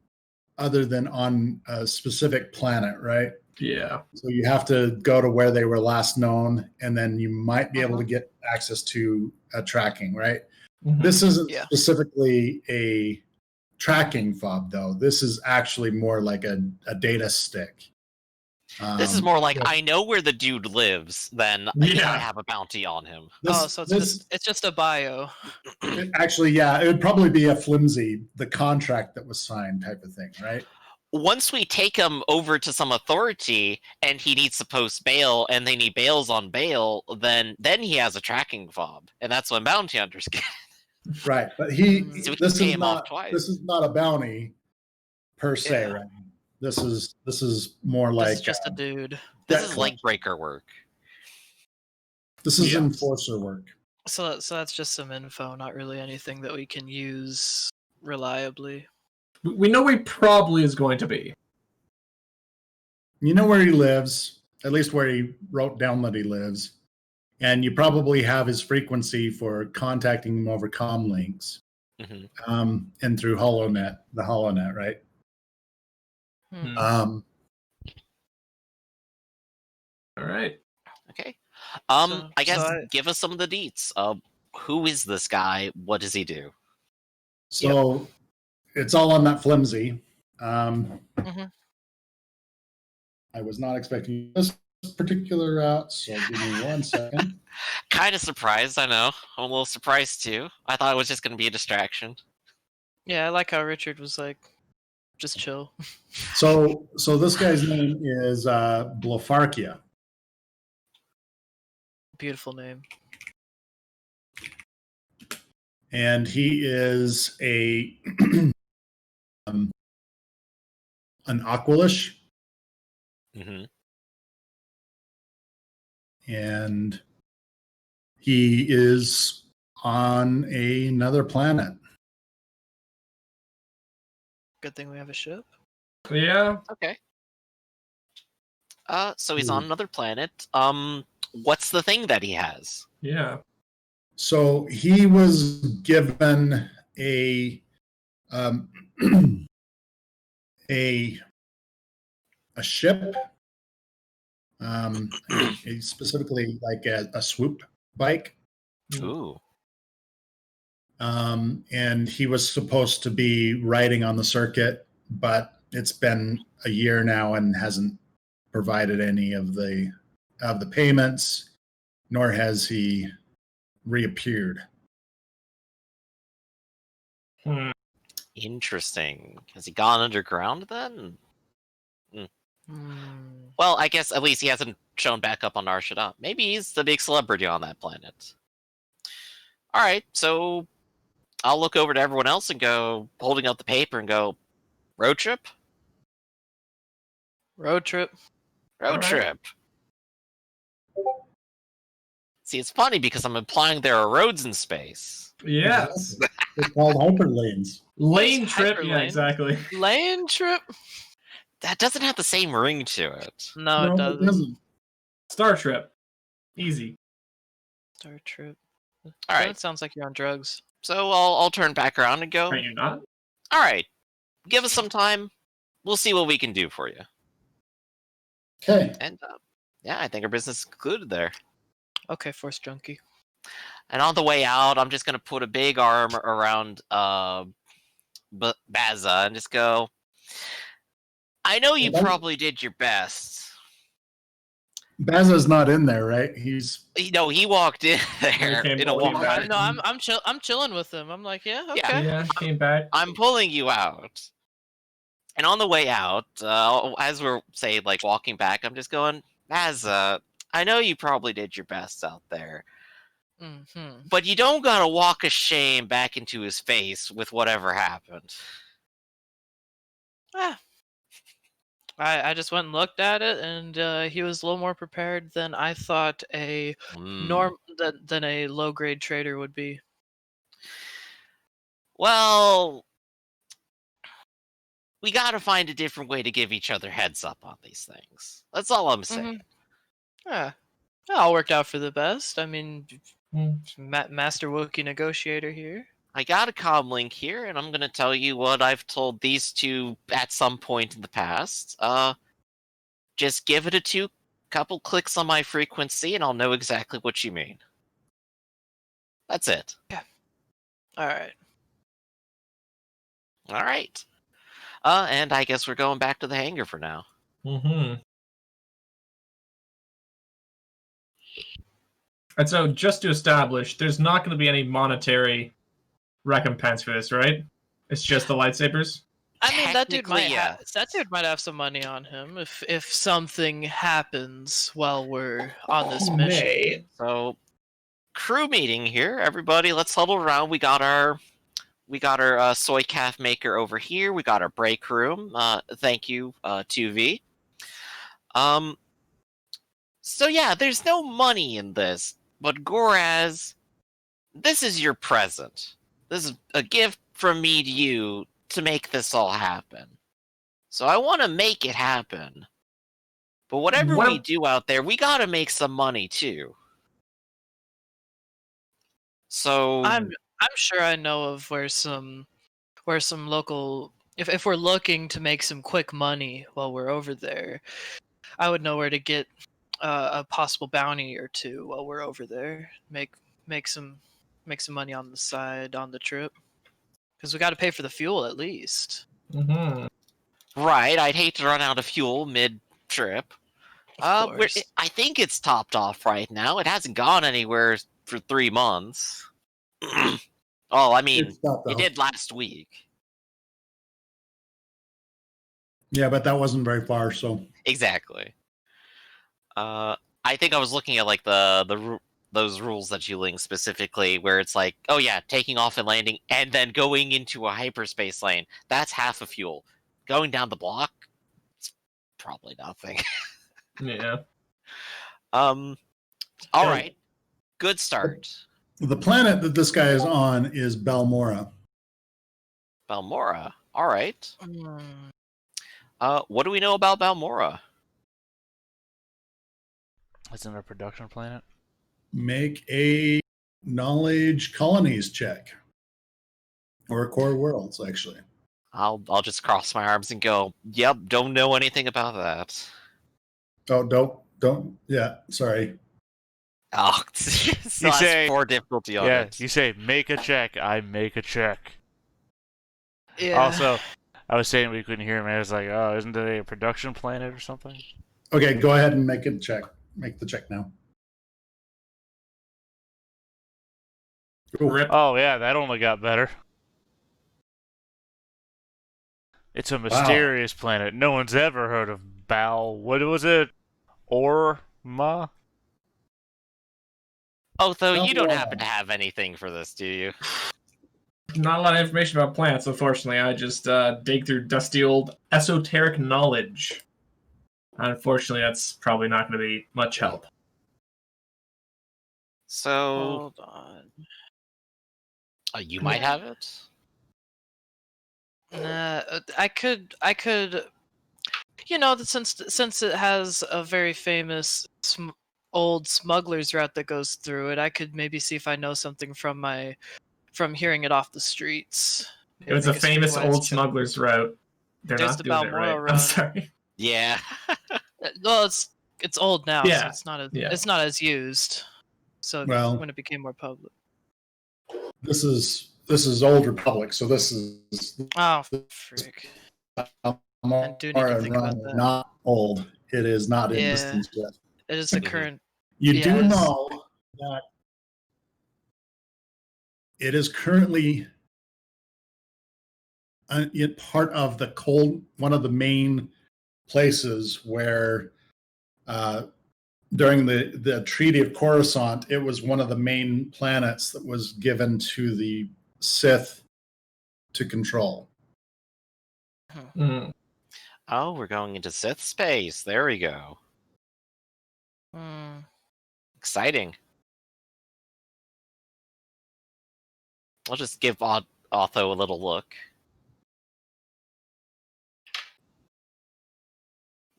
[SPEAKER 3] other than on a specific planet, right?
[SPEAKER 2] Yeah.
[SPEAKER 3] So you have to go to where they were last known, and then you might be able to get access to a tracking, right?
[SPEAKER 2] Mhm.
[SPEAKER 3] This isn't
[SPEAKER 6] Yeah.
[SPEAKER 3] specifically a tracking fob, though. This is actually more like a data stick.
[SPEAKER 5] This is more like I know where the dude lives than
[SPEAKER 2] Yeah.
[SPEAKER 5] I have a bounty on him.
[SPEAKER 6] So it's just a bio.
[SPEAKER 3] Actually, yeah, it would probably be a flimsy, the contract that was signed type of thing, right?
[SPEAKER 5] Once we take him over to some authority and he needs to post bail and they need bails on bail, then he has a tracking fob, and that's when bounty hunters get.
[SPEAKER 3] Right, but
[SPEAKER 5] So we can pay him off twice.
[SPEAKER 3] this is not a bounty per se,
[SPEAKER 6] Yeah.
[SPEAKER 3] right? This is more like
[SPEAKER 6] This is just a dude.
[SPEAKER 5] This
[SPEAKER 3] debt
[SPEAKER 5] is
[SPEAKER 3] collection.
[SPEAKER 5] leg breaker work.
[SPEAKER 3] This is
[SPEAKER 2] Yeah.
[SPEAKER 3] enforcer work.
[SPEAKER 6] So that's just some info, not really anything that we can use reliably.
[SPEAKER 2] We know where he probably is going to be.
[SPEAKER 3] You know where he lives, at least where he wrote down that he lives, and you probably have his frequency for contacting him over comm links,
[SPEAKER 5] Mhm.
[SPEAKER 3] and through HoloNet, the HoloNet, right?
[SPEAKER 6] Hmm.
[SPEAKER 2] All right.
[SPEAKER 5] Okay.
[SPEAKER 6] So-
[SPEAKER 5] I guess
[SPEAKER 6] so
[SPEAKER 5] give us some of the deets. Who is this guy? What does he do?
[SPEAKER 3] So it's all on that flimsy.
[SPEAKER 6] Mhm.
[SPEAKER 3] I was not expecting this particular route, so give me 1 second.
[SPEAKER 5] Kind of surprised, I know. I'm a little surprised too. I thought it was just going to be a distraction.
[SPEAKER 6] Yeah, I like how Richard was like, just chill.
[SPEAKER 3] So this guy's name is Blofarkia.
[SPEAKER 6] Beautiful name.
[SPEAKER 3] And he is a an Aquilish,
[SPEAKER 5] Hmm.
[SPEAKER 3] and he is on another planet.
[SPEAKER 6] Good thing we have a ship.
[SPEAKER 2] Yeah.
[SPEAKER 5] Okay. So he's
[SPEAKER 3] Hmm.
[SPEAKER 5] on another planet. What's the thing that he has?
[SPEAKER 2] Yeah.
[SPEAKER 3] So he was given a a ship, specifically like a swoop bike,
[SPEAKER 5] Ooh.
[SPEAKER 3] and he was supposed to be riding on the circuit, but it's been a year now and hasn't provided any of the payments, nor has he reappeared.
[SPEAKER 2] Hmm.
[SPEAKER 5] Interesting. Has he gone underground then?
[SPEAKER 6] Hmm.
[SPEAKER 5] Well, I guess at least he hasn't shown back up on Arshada. Maybe he's the big celebrity on that planet. Alright, so I'll look over to everyone else and go, holding up the paper and go, road trip?
[SPEAKER 6] Road trip.
[SPEAKER 5] Road
[SPEAKER 2] Alright.
[SPEAKER 5] trip. See, it's funny because I'm implying there are roads in space.
[SPEAKER 2] Yes.
[SPEAKER 3] It's called hyperlanes.
[SPEAKER 2] Lane
[SPEAKER 6] Yes,
[SPEAKER 2] trip. Yeah,
[SPEAKER 6] hyperlane.
[SPEAKER 2] exactly.
[SPEAKER 6] Lane trip.
[SPEAKER 5] That doesn't have the same ring to it.
[SPEAKER 6] No, it doesn't.
[SPEAKER 3] doesn't.
[SPEAKER 2] Star trip. Easy.
[SPEAKER 6] Star trip.
[SPEAKER 5] Alright,
[SPEAKER 6] That sounds like you're on drugs.
[SPEAKER 5] so I'll turn back around and go,
[SPEAKER 2] Are you not?
[SPEAKER 5] alright, give us some time. We'll see what we can do for you.
[SPEAKER 3] Okay.
[SPEAKER 5] And yeah, I think our business is concluded there.
[SPEAKER 6] Okay, Force Junkie.
[SPEAKER 5] And on the way out, I'm just gonna put a big arm around Baza and just go, I know you probably did your best.
[SPEAKER 3] Baza's not in there, right? He's
[SPEAKER 5] He walked in there
[SPEAKER 2] came
[SPEAKER 5] in a
[SPEAKER 2] walking
[SPEAKER 5] walk.
[SPEAKER 2] back.
[SPEAKER 6] No, I'm chilling with him. I'm like, yeah,
[SPEAKER 5] Yeah.
[SPEAKER 6] okay.
[SPEAKER 2] Yeah, came back.
[SPEAKER 5] I'm pulling you out. And on the way out, as we're, say, like, walking back, I'm just going, Baza, I know you probably did your best out there,
[SPEAKER 6] Mm-hmm.
[SPEAKER 5] but you don't gotta walk a shame back into his face with whatever happened.
[SPEAKER 6] Ah. I just went and looked at it, and he was a little more prepared than I thought a than a low grade trader would be.
[SPEAKER 5] Well, we gotta find a different way to give each other heads up on these things. That's all I'm saying.
[SPEAKER 6] Yeah, it all worked out for the best. I mean,
[SPEAKER 2] Hmm.
[SPEAKER 6] master Wookiee negotiator here.
[SPEAKER 5] I got a comm link here, and I'm gonna tell you what I've told these two at some point in the past. Just give it a couple clicks on my frequency, and I'll know exactly what you mean. That's it.
[SPEAKER 6] All right.
[SPEAKER 5] All right. And I guess we're going back to the hangar for now.
[SPEAKER 2] Mm-hmm. And so, just to establish, there's not going to be any monetary recompense for this, right? It's just the lightsabers.
[SPEAKER 6] I mean, that dude
[SPEAKER 5] Technically,
[SPEAKER 6] might have some money on him if something happens while we're on this
[SPEAKER 2] He
[SPEAKER 6] mission.
[SPEAKER 2] may.
[SPEAKER 5] So, crew meeting here. Everybody, let's huddle around. We got our soy calf maker over here. We got our break room. Thank you, 2V. So yeah, there's no money in this, but Goraz, this is your present. This is a gift from me to you to make this all happen. So I want to make it happen. But whatever we do out there, we gotta make some money too. So
[SPEAKER 6] I'm sure I know of where some local if we're looking to make some quick money while we're over there, I would know where to get a possible bounty or two while we're over there. Make some money on the side on the trip because we got to pay for the fuel at least.
[SPEAKER 2] Mm-hmm.
[SPEAKER 5] right, I'd hate to run out of fuel mid-trip.
[SPEAKER 6] Of course.
[SPEAKER 5] I think it's topped off right now. It hasn't gone anywhere for 3 months. Oh, I mean,
[SPEAKER 3] It's not,
[SPEAKER 5] it
[SPEAKER 3] though.
[SPEAKER 5] did last week.
[SPEAKER 3] Yeah, but that wasn't very far. So
[SPEAKER 5] Exactly. I think I was looking at like those rules that you linked specifically, where it's like, oh yeah, taking off and landing, and then going into a hyperspace lane. That's half a fuel. Going down the block, it's probably nothing.
[SPEAKER 2] Yeah.
[SPEAKER 5] All
[SPEAKER 3] Okay.
[SPEAKER 5] right, good start.
[SPEAKER 3] the planet that this guy is on is Balmora.
[SPEAKER 5] Balmora. All right.
[SPEAKER 6] Mm,
[SPEAKER 5] What do we know about Balmora?
[SPEAKER 4] Isn't it a production planet?
[SPEAKER 3] Make a knowledge colonies check, or core worlds actually.
[SPEAKER 5] I'll just cross my arms and go, yep, don't know anything about that.
[SPEAKER 3] Oh, don't. Yeah, sorry.
[SPEAKER 5] Oh, so
[SPEAKER 4] You
[SPEAKER 5] that's
[SPEAKER 4] say-
[SPEAKER 5] 4 difficulty on
[SPEAKER 4] Yeah,
[SPEAKER 5] it.
[SPEAKER 4] you say make a check, I make a check.
[SPEAKER 6] yeah.
[SPEAKER 4] Also, I was saying we couldn't hear him. I was like, oh, isn't it a production planet or something?
[SPEAKER 3] Okay, go ahead and make a check. Make the check now. Ooh,
[SPEAKER 2] Rip.
[SPEAKER 4] Oh yeah, that only got better. It's a mysterious planet. No one's ever heard of Bal. What was it? Orma?
[SPEAKER 5] Oh, though you don't
[SPEAKER 3] Balmora.
[SPEAKER 5] happen to have anything for this, do you?
[SPEAKER 2] Not a lot of information about plants, unfortunately. I just dig through dusty old esoteric knowledge. Unfortunately, that's probably not going to be much help.
[SPEAKER 5] So
[SPEAKER 6] Hold on.
[SPEAKER 5] you might have it.
[SPEAKER 6] Nah, I could. You know, since it has a very famous old smuggler's route that goes through it, I could maybe see if I know something from hearing it off the streets.
[SPEAKER 2] It was a famous old smuggler's route. They're
[SPEAKER 6] There's
[SPEAKER 2] not
[SPEAKER 6] the
[SPEAKER 2] doing it right.
[SPEAKER 6] Balmora
[SPEAKER 2] I'm
[SPEAKER 6] run.
[SPEAKER 2] sorry.
[SPEAKER 5] Yeah.
[SPEAKER 6] Well, it's old now,
[SPEAKER 2] Yeah,
[SPEAKER 6] so it's not as
[SPEAKER 2] yeah.
[SPEAKER 6] it's not as used. So
[SPEAKER 3] Well-
[SPEAKER 6] when it became more public.
[SPEAKER 3] This is Old Republic, so this is
[SPEAKER 6] Oh, frick.
[SPEAKER 3] Balmora
[SPEAKER 6] do need to think about
[SPEAKER 3] run,
[SPEAKER 6] that.
[SPEAKER 3] not old. It is not in
[SPEAKER 6] Yeah.
[SPEAKER 3] existence yet.
[SPEAKER 6] It is the
[SPEAKER 5] Mhm.
[SPEAKER 6] current.
[SPEAKER 3] You do
[SPEAKER 6] Yes.
[SPEAKER 3] know that it is currently part of the one of the main places where during the Treaty of Coruscant, it was one of the main planets that was given to the Sith to control.
[SPEAKER 2] Mm.
[SPEAKER 5] Oh, we're going into Sith space. There we go.
[SPEAKER 6] Hmm.
[SPEAKER 5] Exciting. I'll just give Otho a little look.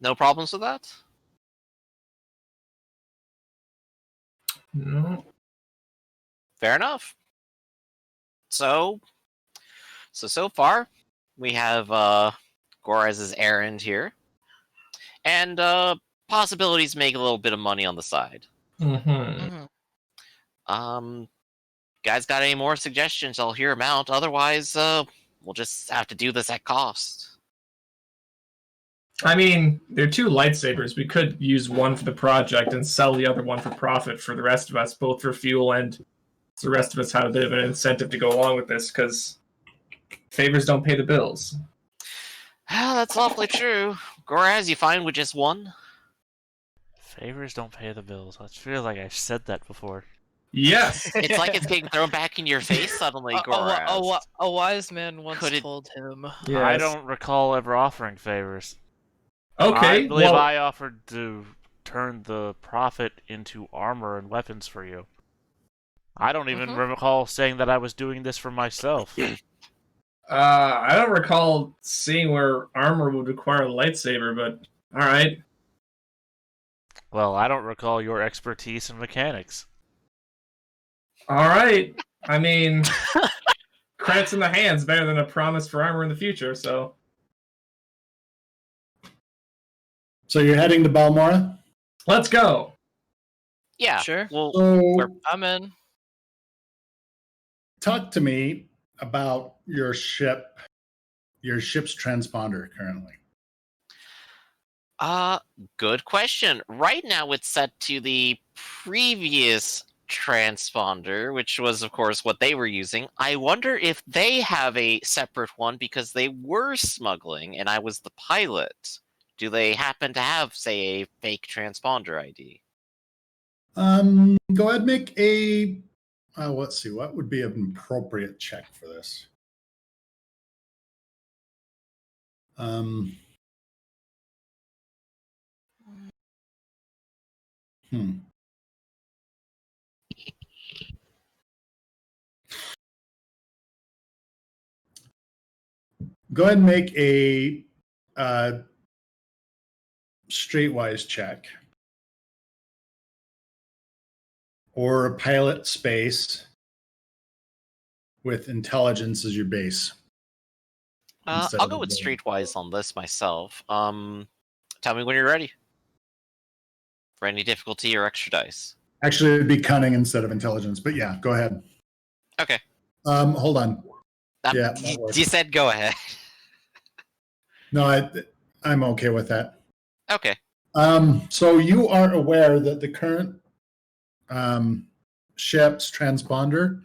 [SPEAKER 5] No problems with that?
[SPEAKER 2] No.
[SPEAKER 5] Fair enough. So far, we have Goraz's errand here. And possibilities to make a little bit of money on the side.
[SPEAKER 2] Mm-hmm.
[SPEAKER 6] Mhm.
[SPEAKER 5] Guys got any more suggestions? I'll hear them out. Otherwise, we'll just have to do this at cost.
[SPEAKER 2] I mean, they're 2 lightsabers. We could use one for the project and sell the other one for profit for the rest of us, both for fuel and so the rest of us have a bit of an incentive to go along with this, because favors don't pay the bills.
[SPEAKER 5] That's awfully true. Goraz, you fine with just one?
[SPEAKER 4] Favors don't pay the bills. I feel like I said that before.
[SPEAKER 2] Yes.
[SPEAKER 5] It's like it's getting thrown back in your face suddenly, Goraz.
[SPEAKER 6] A wise man once
[SPEAKER 5] Could it-
[SPEAKER 6] told him.
[SPEAKER 2] Yes.
[SPEAKER 4] I don't recall ever offering favors.
[SPEAKER 2] Okay.
[SPEAKER 4] I believe
[SPEAKER 2] well,
[SPEAKER 4] I offered to turn the profit into armor and weapons for you. I don't even recall saying that I was doing this for myself.
[SPEAKER 2] I don't recall seeing where armor would require a lightsaber, but all right.
[SPEAKER 4] Well, I don't recall your expertise in mechanics.
[SPEAKER 2] All right. I mean, credits in the hands better than a promise for armor in the future. So
[SPEAKER 3] you're heading to Balmora?
[SPEAKER 2] let's go.
[SPEAKER 5] Yeah.
[SPEAKER 6] Sure.
[SPEAKER 5] Well,
[SPEAKER 3] So
[SPEAKER 6] I'm in.
[SPEAKER 3] talk to me about your ship's transponder currently.
[SPEAKER 5] Good question. Right now it's set to the previous transponder, which was, of course, what they were using. I wonder if they have a separate one because they were smuggling and I was the pilot. Do they happen to have, say, a fake transponder ID?
[SPEAKER 3] Go ahead and make a. Let's see. What would be an appropriate check for this? Go ahead and make a streetwise check. Or a pilot space with intelligence as your base. Instead
[SPEAKER 5] I'll
[SPEAKER 3] of
[SPEAKER 5] go with
[SPEAKER 3] ability.
[SPEAKER 5] Streetwise on this myself. Tell me when you're ready. For any difficulty or extra dice.
[SPEAKER 3] Actually, it'd be cunning instead of intelligence, but yeah, go ahead.
[SPEAKER 5] Okay.
[SPEAKER 3] Hold on. Yeah, that
[SPEAKER 5] you
[SPEAKER 3] works.
[SPEAKER 5] said go ahead.
[SPEAKER 3] No, I'm okay with that.
[SPEAKER 5] Okay.
[SPEAKER 3] So you are aware that the current ship's transponder,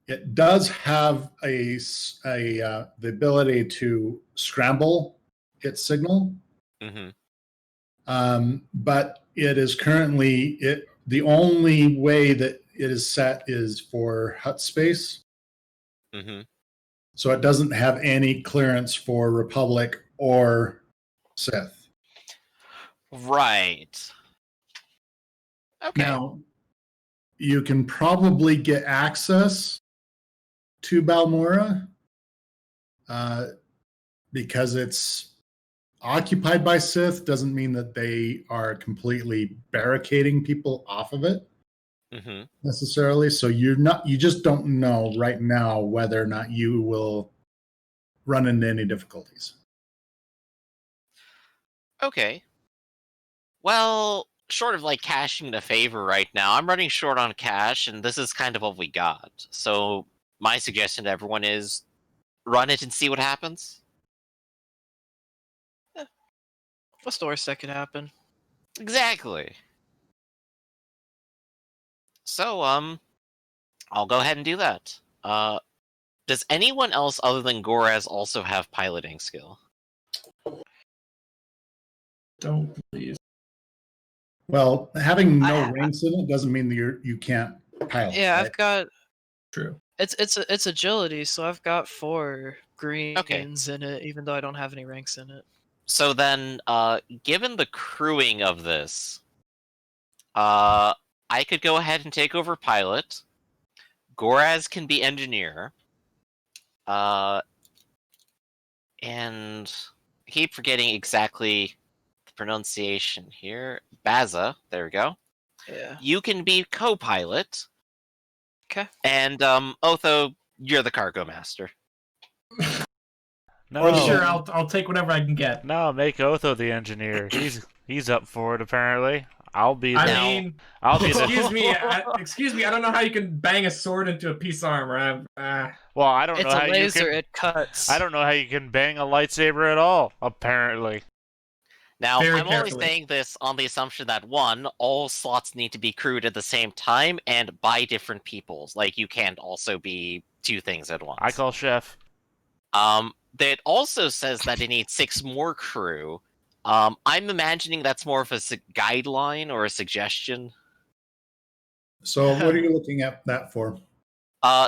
[SPEAKER 3] it does have the ability to scramble its signal. But it is currently the only way that it is set is for hut space. So it doesn't have any clearance for Republic or Sith.
[SPEAKER 5] Right. Okay.
[SPEAKER 3] Now, you can probably get access to Balmora because it's occupied by Sith. Doesn't mean that they are completely barricading people off of it necessarily. So you just don't know right now whether or not you will run into any difficulties.
[SPEAKER 5] Okay. Well, short of like cashing in a favor right now, I'm running short on cash, and this is kind of what we got. So my suggestion to everyone is run it and see what happens.
[SPEAKER 6] What's the worst that could happen?
[SPEAKER 5] Exactly. So, I'll go ahead and do that. Does anyone else other than Goraz also have piloting skill?
[SPEAKER 2] Don't please.
[SPEAKER 3] Well, having no ranks in it doesn't mean that you can't pilot.
[SPEAKER 6] Yeah,
[SPEAKER 3] right?
[SPEAKER 6] I've got.
[SPEAKER 2] True.
[SPEAKER 6] It's agility, so I've got 4 greens
[SPEAKER 5] Okay.
[SPEAKER 6] in it, even though I don't have any ranks in it.
[SPEAKER 5] So then, given the crewing of this, I could go ahead and take over pilot. Goraz can be engineer. And I keep forgetting exactly the pronunciation here. Baza, there we go.
[SPEAKER 6] Yeah.
[SPEAKER 5] You can be co-pilot.
[SPEAKER 6] Okay.
[SPEAKER 5] And Otho, you're the cargo master.
[SPEAKER 4] No,
[SPEAKER 2] Sure, I'll take whatever I can get.
[SPEAKER 4] no, make Otho the engineer. He's up for it apparently. I'll be
[SPEAKER 2] I
[SPEAKER 4] the.
[SPEAKER 2] mean,
[SPEAKER 4] I'll be
[SPEAKER 2] excuse
[SPEAKER 4] the.
[SPEAKER 2] me, excuse me. I don't know how you can bang a sword into a piece of armor.
[SPEAKER 4] Well, I don't
[SPEAKER 6] It's
[SPEAKER 4] know
[SPEAKER 6] a
[SPEAKER 4] how
[SPEAKER 6] laser.
[SPEAKER 4] you can.
[SPEAKER 6] It cuts.
[SPEAKER 4] I don't know how you can bang a lightsaber at all. Apparently.
[SPEAKER 5] Now,
[SPEAKER 2] Very
[SPEAKER 5] I'm only
[SPEAKER 2] carefully.
[SPEAKER 5] saying this on the assumption that, one, all slots need to be crewed at the same time and by different peoples. Like, you can't also be two things at once.
[SPEAKER 4] I call chef.
[SPEAKER 5] That also says that it needs 6 more crew. I'm imagining that's more of a guideline or a suggestion.
[SPEAKER 3] So what are you looking at that for?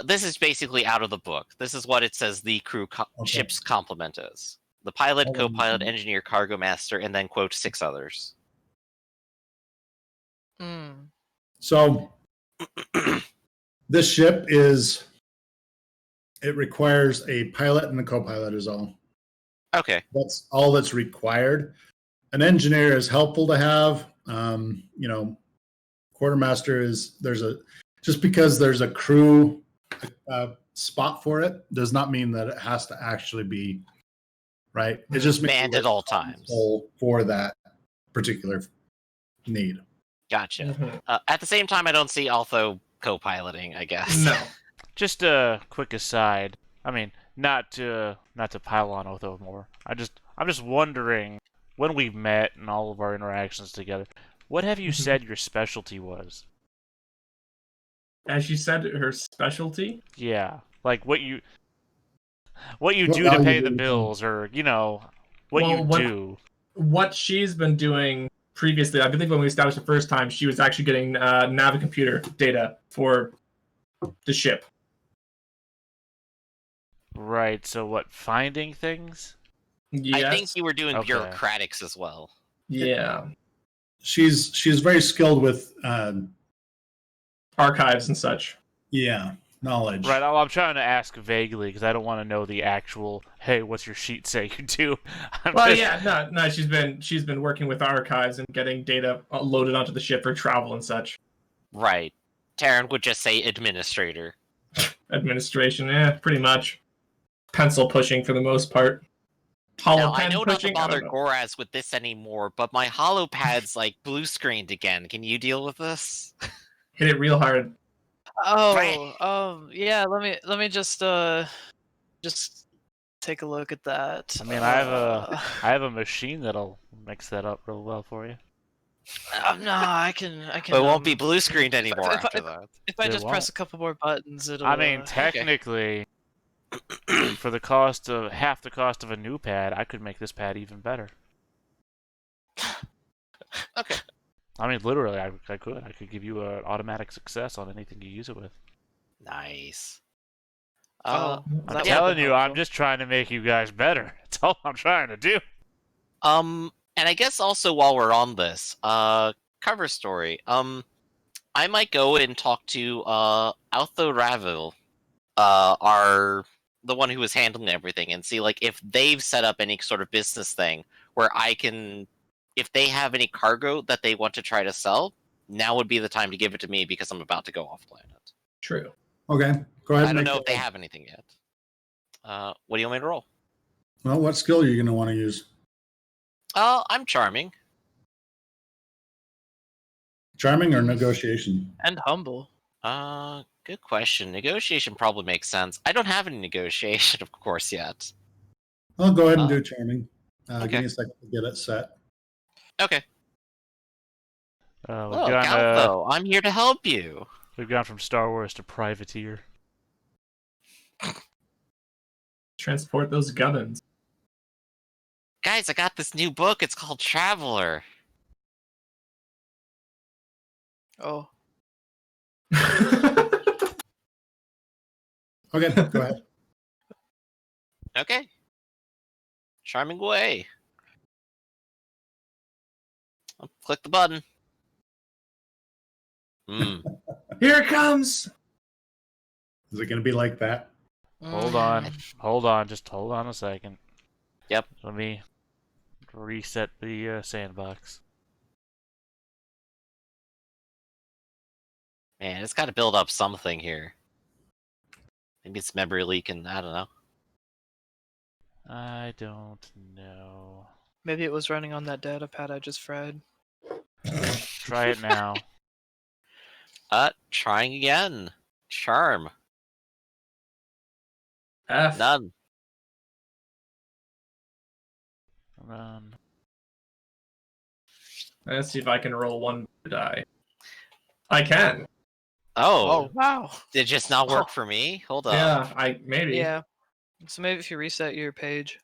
[SPEAKER 5] This is basically out of the book. This is what it says the crew ship's complement is. The pilot,
[SPEAKER 3] Hold on.
[SPEAKER 5] co-pilot, engineer, cargo master, and then, quote, 6 others.
[SPEAKER 6] Mm.
[SPEAKER 3] So this ship it requires a pilot and a co-pilot is all.
[SPEAKER 5] Okay.
[SPEAKER 3] That's all that's required. An engineer is helpful to have. Quartermaster is just because there's a crew spot for it does not mean that it has to actually be right. It just means
[SPEAKER 5] Manned at all times.
[SPEAKER 3] for that particular need.
[SPEAKER 5] Gotcha.
[SPEAKER 2] Mhm.
[SPEAKER 5] At the same time, I don't see Altho co-piloting, I guess.
[SPEAKER 2] No.
[SPEAKER 4] Just a quick aside. I mean, not to pile on Otho more. I'm just wondering, when we've met and all of our interactions together, what have you said your specialty was?
[SPEAKER 2] As you said, her specialty.
[SPEAKER 4] Yeah, like what you
[SPEAKER 3] What
[SPEAKER 4] do to
[SPEAKER 3] value
[SPEAKER 4] pay
[SPEAKER 3] do
[SPEAKER 4] the
[SPEAKER 3] you
[SPEAKER 4] bills, or what
[SPEAKER 2] Well,
[SPEAKER 4] you
[SPEAKER 2] what-
[SPEAKER 4] do.
[SPEAKER 2] What she's been doing previously, I believe when we established the first time, she was actually getting Navicomputer data for the ship.
[SPEAKER 4] Right. So what? Finding things?
[SPEAKER 2] Yes.
[SPEAKER 5] I think you were doing
[SPEAKER 4] Okay.
[SPEAKER 5] bureaucratics as well.
[SPEAKER 2] Yeah.
[SPEAKER 3] She's very skilled with
[SPEAKER 2] Archives and such.
[SPEAKER 3] knowledge.
[SPEAKER 4] Right. I'm trying to ask vaguely because I don't want to know the actual. Hey, what's your sheet say you do?
[SPEAKER 2] Well, yeah, no, she's been working with archives and getting data loaded onto the ship for travel and such.
[SPEAKER 5] Right. Taryn would just say administrator.
[SPEAKER 2] Administration, pretty much. Pencil pushing for the most part.
[SPEAKER 5] Now,
[SPEAKER 2] Hollow
[SPEAKER 5] I
[SPEAKER 2] pen
[SPEAKER 5] know not to
[SPEAKER 2] pushing. I
[SPEAKER 5] bother
[SPEAKER 2] don't know.
[SPEAKER 5] Goraz with this anymore, but my holopad's like blue screened again. Can you deal with this?
[SPEAKER 2] Hit it real hard.
[SPEAKER 6] Oh, yeah. Let me just take a look at that.
[SPEAKER 4] I mean, I have a machine that'll mix that up real well for you.
[SPEAKER 6] No, I can.
[SPEAKER 5] But it won't be blue screened anymore
[SPEAKER 6] if I-
[SPEAKER 5] after that.
[SPEAKER 6] If I
[SPEAKER 4] It
[SPEAKER 6] just press
[SPEAKER 4] won't.
[SPEAKER 6] a couple more buttons, it'll.
[SPEAKER 4] I mean,
[SPEAKER 6] okay.
[SPEAKER 4] technically, for half the cost of a new pad, I could make this pad even better.
[SPEAKER 5] Okay.
[SPEAKER 4] I mean, literally, I could give you an automatic success on anything you use it with.
[SPEAKER 5] Nice.
[SPEAKER 6] Oh,
[SPEAKER 4] I'm
[SPEAKER 6] that would've
[SPEAKER 4] telling
[SPEAKER 6] been
[SPEAKER 4] you, I'm
[SPEAKER 6] helpful.
[SPEAKER 4] just trying to make you guys better. That's all I'm trying to do.
[SPEAKER 5] And I guess also while we're on this, cover story. I might go and talk to Altho Ravil, the one who was handling everything, and see like if they've set up any sort of business thing where I can, if they have any cargo that they want to try to sell, now would be the time to give it to me because I'm about to go off planet.
[SPEAKER 2] True.
[SPEAKER 3] Okay, go ahead.
[SPEAKER 5] I
[SPEAKER 3] and
[SPEAKER 5] don't
[SPEAKER 3] make
[SPEAKER 5] know if they
[SPEAKER 3] that.
[SPEAKER 5] have anything yet. What do you want me to roll?
[SPEAKER 3] Well, what skill are you going to want to use?
[SPEAKER 5] I'm charming.
[SPEAKER 3] Charming or negotiation?
[SPEAKER 6] And humble.
[SPEAKER 5] Good question. Negotiation probably makes sense. I don't have any negotiation, of course, yet.
[SPEAKER 3] I'll go ahead and do charming.
[SPEAKER 5] okay.
[SPEAKER 3] Give me a second to get it set.
[SPEAKER 5] Okay.
[SPEAKER 4] We've
[SPEAKER 5] Look,
[SPEAKER 4] gone,
[SPEAKER 5] Altho, I'm here to help you.
[SPEAKER 4] we've gone from Star Wars to privateer.
[SPEAKER 2] Transport those gubbins.
[SPEAKER 5] Guys, I got this new book. It's called Traveler.
[SPEAKER 6] Oh.
[SPEAKER 3] Okay, go ahead.
[SPEAKER 5] Okay. Charming way. I'll click the button.
[SPEAKER 2] Here it comes.
[SPEAKER 3] Is it going to be like that?
[SPEAKER 4] Hold
[SPEAKER 6] Mm.
[SPEAKER 4] on, just hold on a second.
[SPEAKER 5] Yep.
[SPEAKER 4] Let me reset the sandbox.
[SPEAKER 5] Man, it's got to build up something here. Maybe it's memory leaking. I don't know.
[SPEAKER 4] I don't know.
[SPEAKER 6] Maybe it was running on that data pad I just fried.
[SPEAKER 4] Try it now.
[SPEAKER 5] Trying again. Charm.
[SPEAKER 2] F.
[SPEAKER 5] None.
[SPEAKER 4] Run.
[SPEAKER 2] Let's see if I can roll one die. I can.
[SPEAKER 5] Oh,
[SPEAKER 6] wow.
[SPEAKER 5] did it just not work for me? Hold on.
[SPEAKER 2] Yeah, maybe.
[SPEAKER 6] Yeah. So maybe if you reset your page.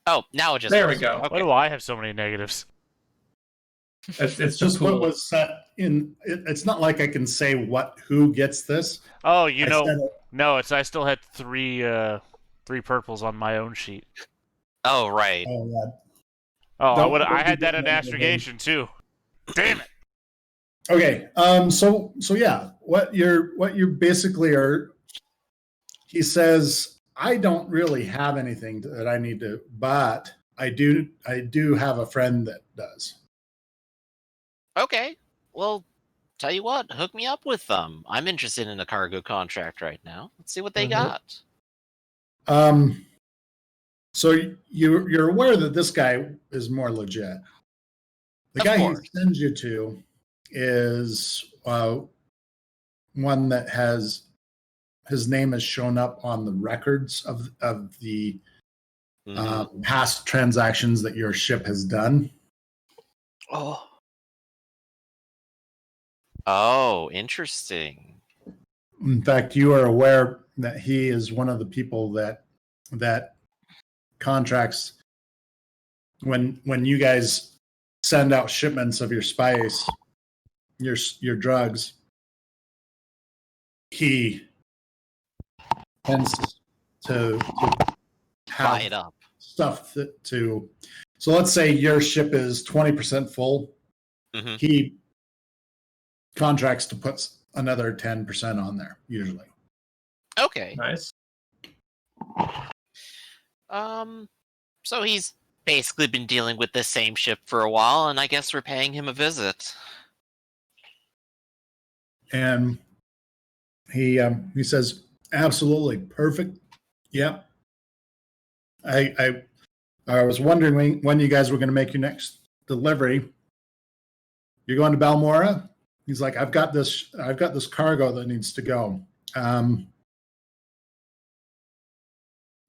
[SPEAKER 5] Oh, now it just
[SPEAKER 2] There we
[SPEAKER 5] works.
[SPEAKER 2] go.
[SPEAKER 5] Okay.
[SPEAKER 4] Why do I have so many negatives?
[SPEAKER 2] It's
[SPEAKER 3] Just
[SPEAKER 2] cool.
[SPEAKER 3] what was set in. It's not like I can say who gets this.
[SPEAKER 4] Oh,
[SPEAKER 3] I said it-
[SPEAKER 4] no, I still had three purples on my own sheet.
[SPEAKER 5] Oh, right.
[SPEAKER 3] Oh, yeah.
[SPEAKER 4] Oh,
[SPEAKER 3] Don't
[SPEAKER 4] I
[SPEAKER 3] do
[SPEAKER 4] had that in
[SPEAKER 3] that.
[SPEAKER 4] astrogation too. Damn it!
[SPEAKER 3] Okay. So yeah, what you're basically are. He says, I don't really have anything that I need to, but I do have a friend that does.
[SPEAKER 5] Okay. Well, tell you what, hook me up with them. I'm interested in a cargo contract right now. Let's see what they got.
[SPEAKER 3] So you're aware that this guy is more legit. The
[SPEAKER 5] Of
[SPEAKER 3] guy
[SPEAKER 5] course.
[SPEAKER 3] he sends you to is one that has his name has shown up on the records of the past transactions that your ship has done.
[SPEAKER 6] Oh.
[SPEAKER 5] Oh, interesting.
[SPEAKER 3] In fact, you are aware that he is one of the people that contracts when you guys send out shipments of your spice, your drugs. He tends to
[SPEAKER 5] Buy
[SPEAKER 3] have
[SPEAKER 5] it up.
[SPEAKER 3] stuff to. So let's say your ship is 20% full.
[SPEAKER 5] Mhm.
[SPEAKER 3] He contracts to put another 10% on there usually.
[SPEAKER 5] Okay.
[SPEAKER 2] Nice.
[SPEAKER 5] So he's basically been dealing with this same ship for a while, and I guess we're paying him a visit.
[SPEAKER 3] And he says, absolutely perfect. Yep. I was wondering when you guys were going to make your next delivery. You're going to Balmora? He's like, I've got this cargo that needs to go.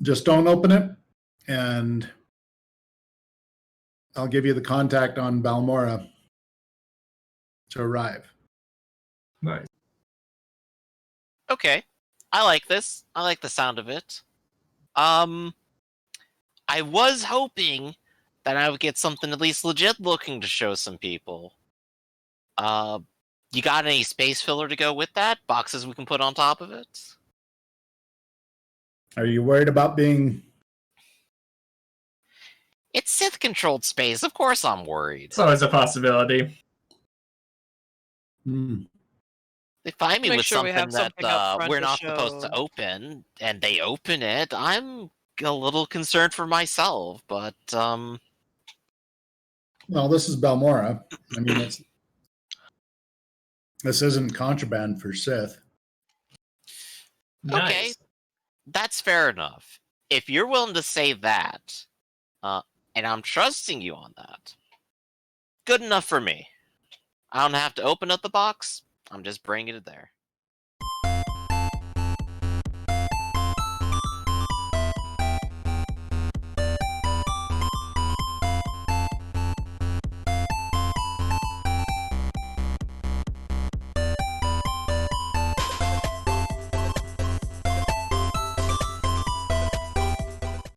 [SPEAKER 3] Just don't open it, and I'll give you the contact on Balmora to arrive.
[SPEAKER 2] Nice.
[SPEAKER 5] Okay. I like this. I like the sound of it. I was hoping that I would get something at least legit looking to show some people. You got any space filler to go with that? Boxes we can put on top of it?
[SPEAKER 3] Are you worried about being?
[SPEAKER 5] It's Sith-controlled space. Of course I'm worried.
[SPEAKER 2] It's always a possibility.
[SPEAKER 5] They find me
[SPEAKER 6] Make
[SPEAKER 5] with
[SPEAKER 6] sure we have
[SPEAKER 5] something
[SPEAKER 6] something up
[SPEAKER 5] that
[SPEAKER 6] front
[SPEAKER 5] we're
[SPEAKER 6] to
[SPEAKER 5] not supposed to
[SPEAKER 6] show.
[SPEAKER 5] open, and they open it. I'm a little concerned for myself, but
[SPEAKER 3] Well, this is Balmora. I mean, this isn't contraband for Sith.
[SPEAKER 2] Nice.
[SPEAKER 5] okay, that's fair enough. If you're willing to say that, and I'm trusting you on that, good enough for me. I don't have to open up the box. I'm just bringing it there.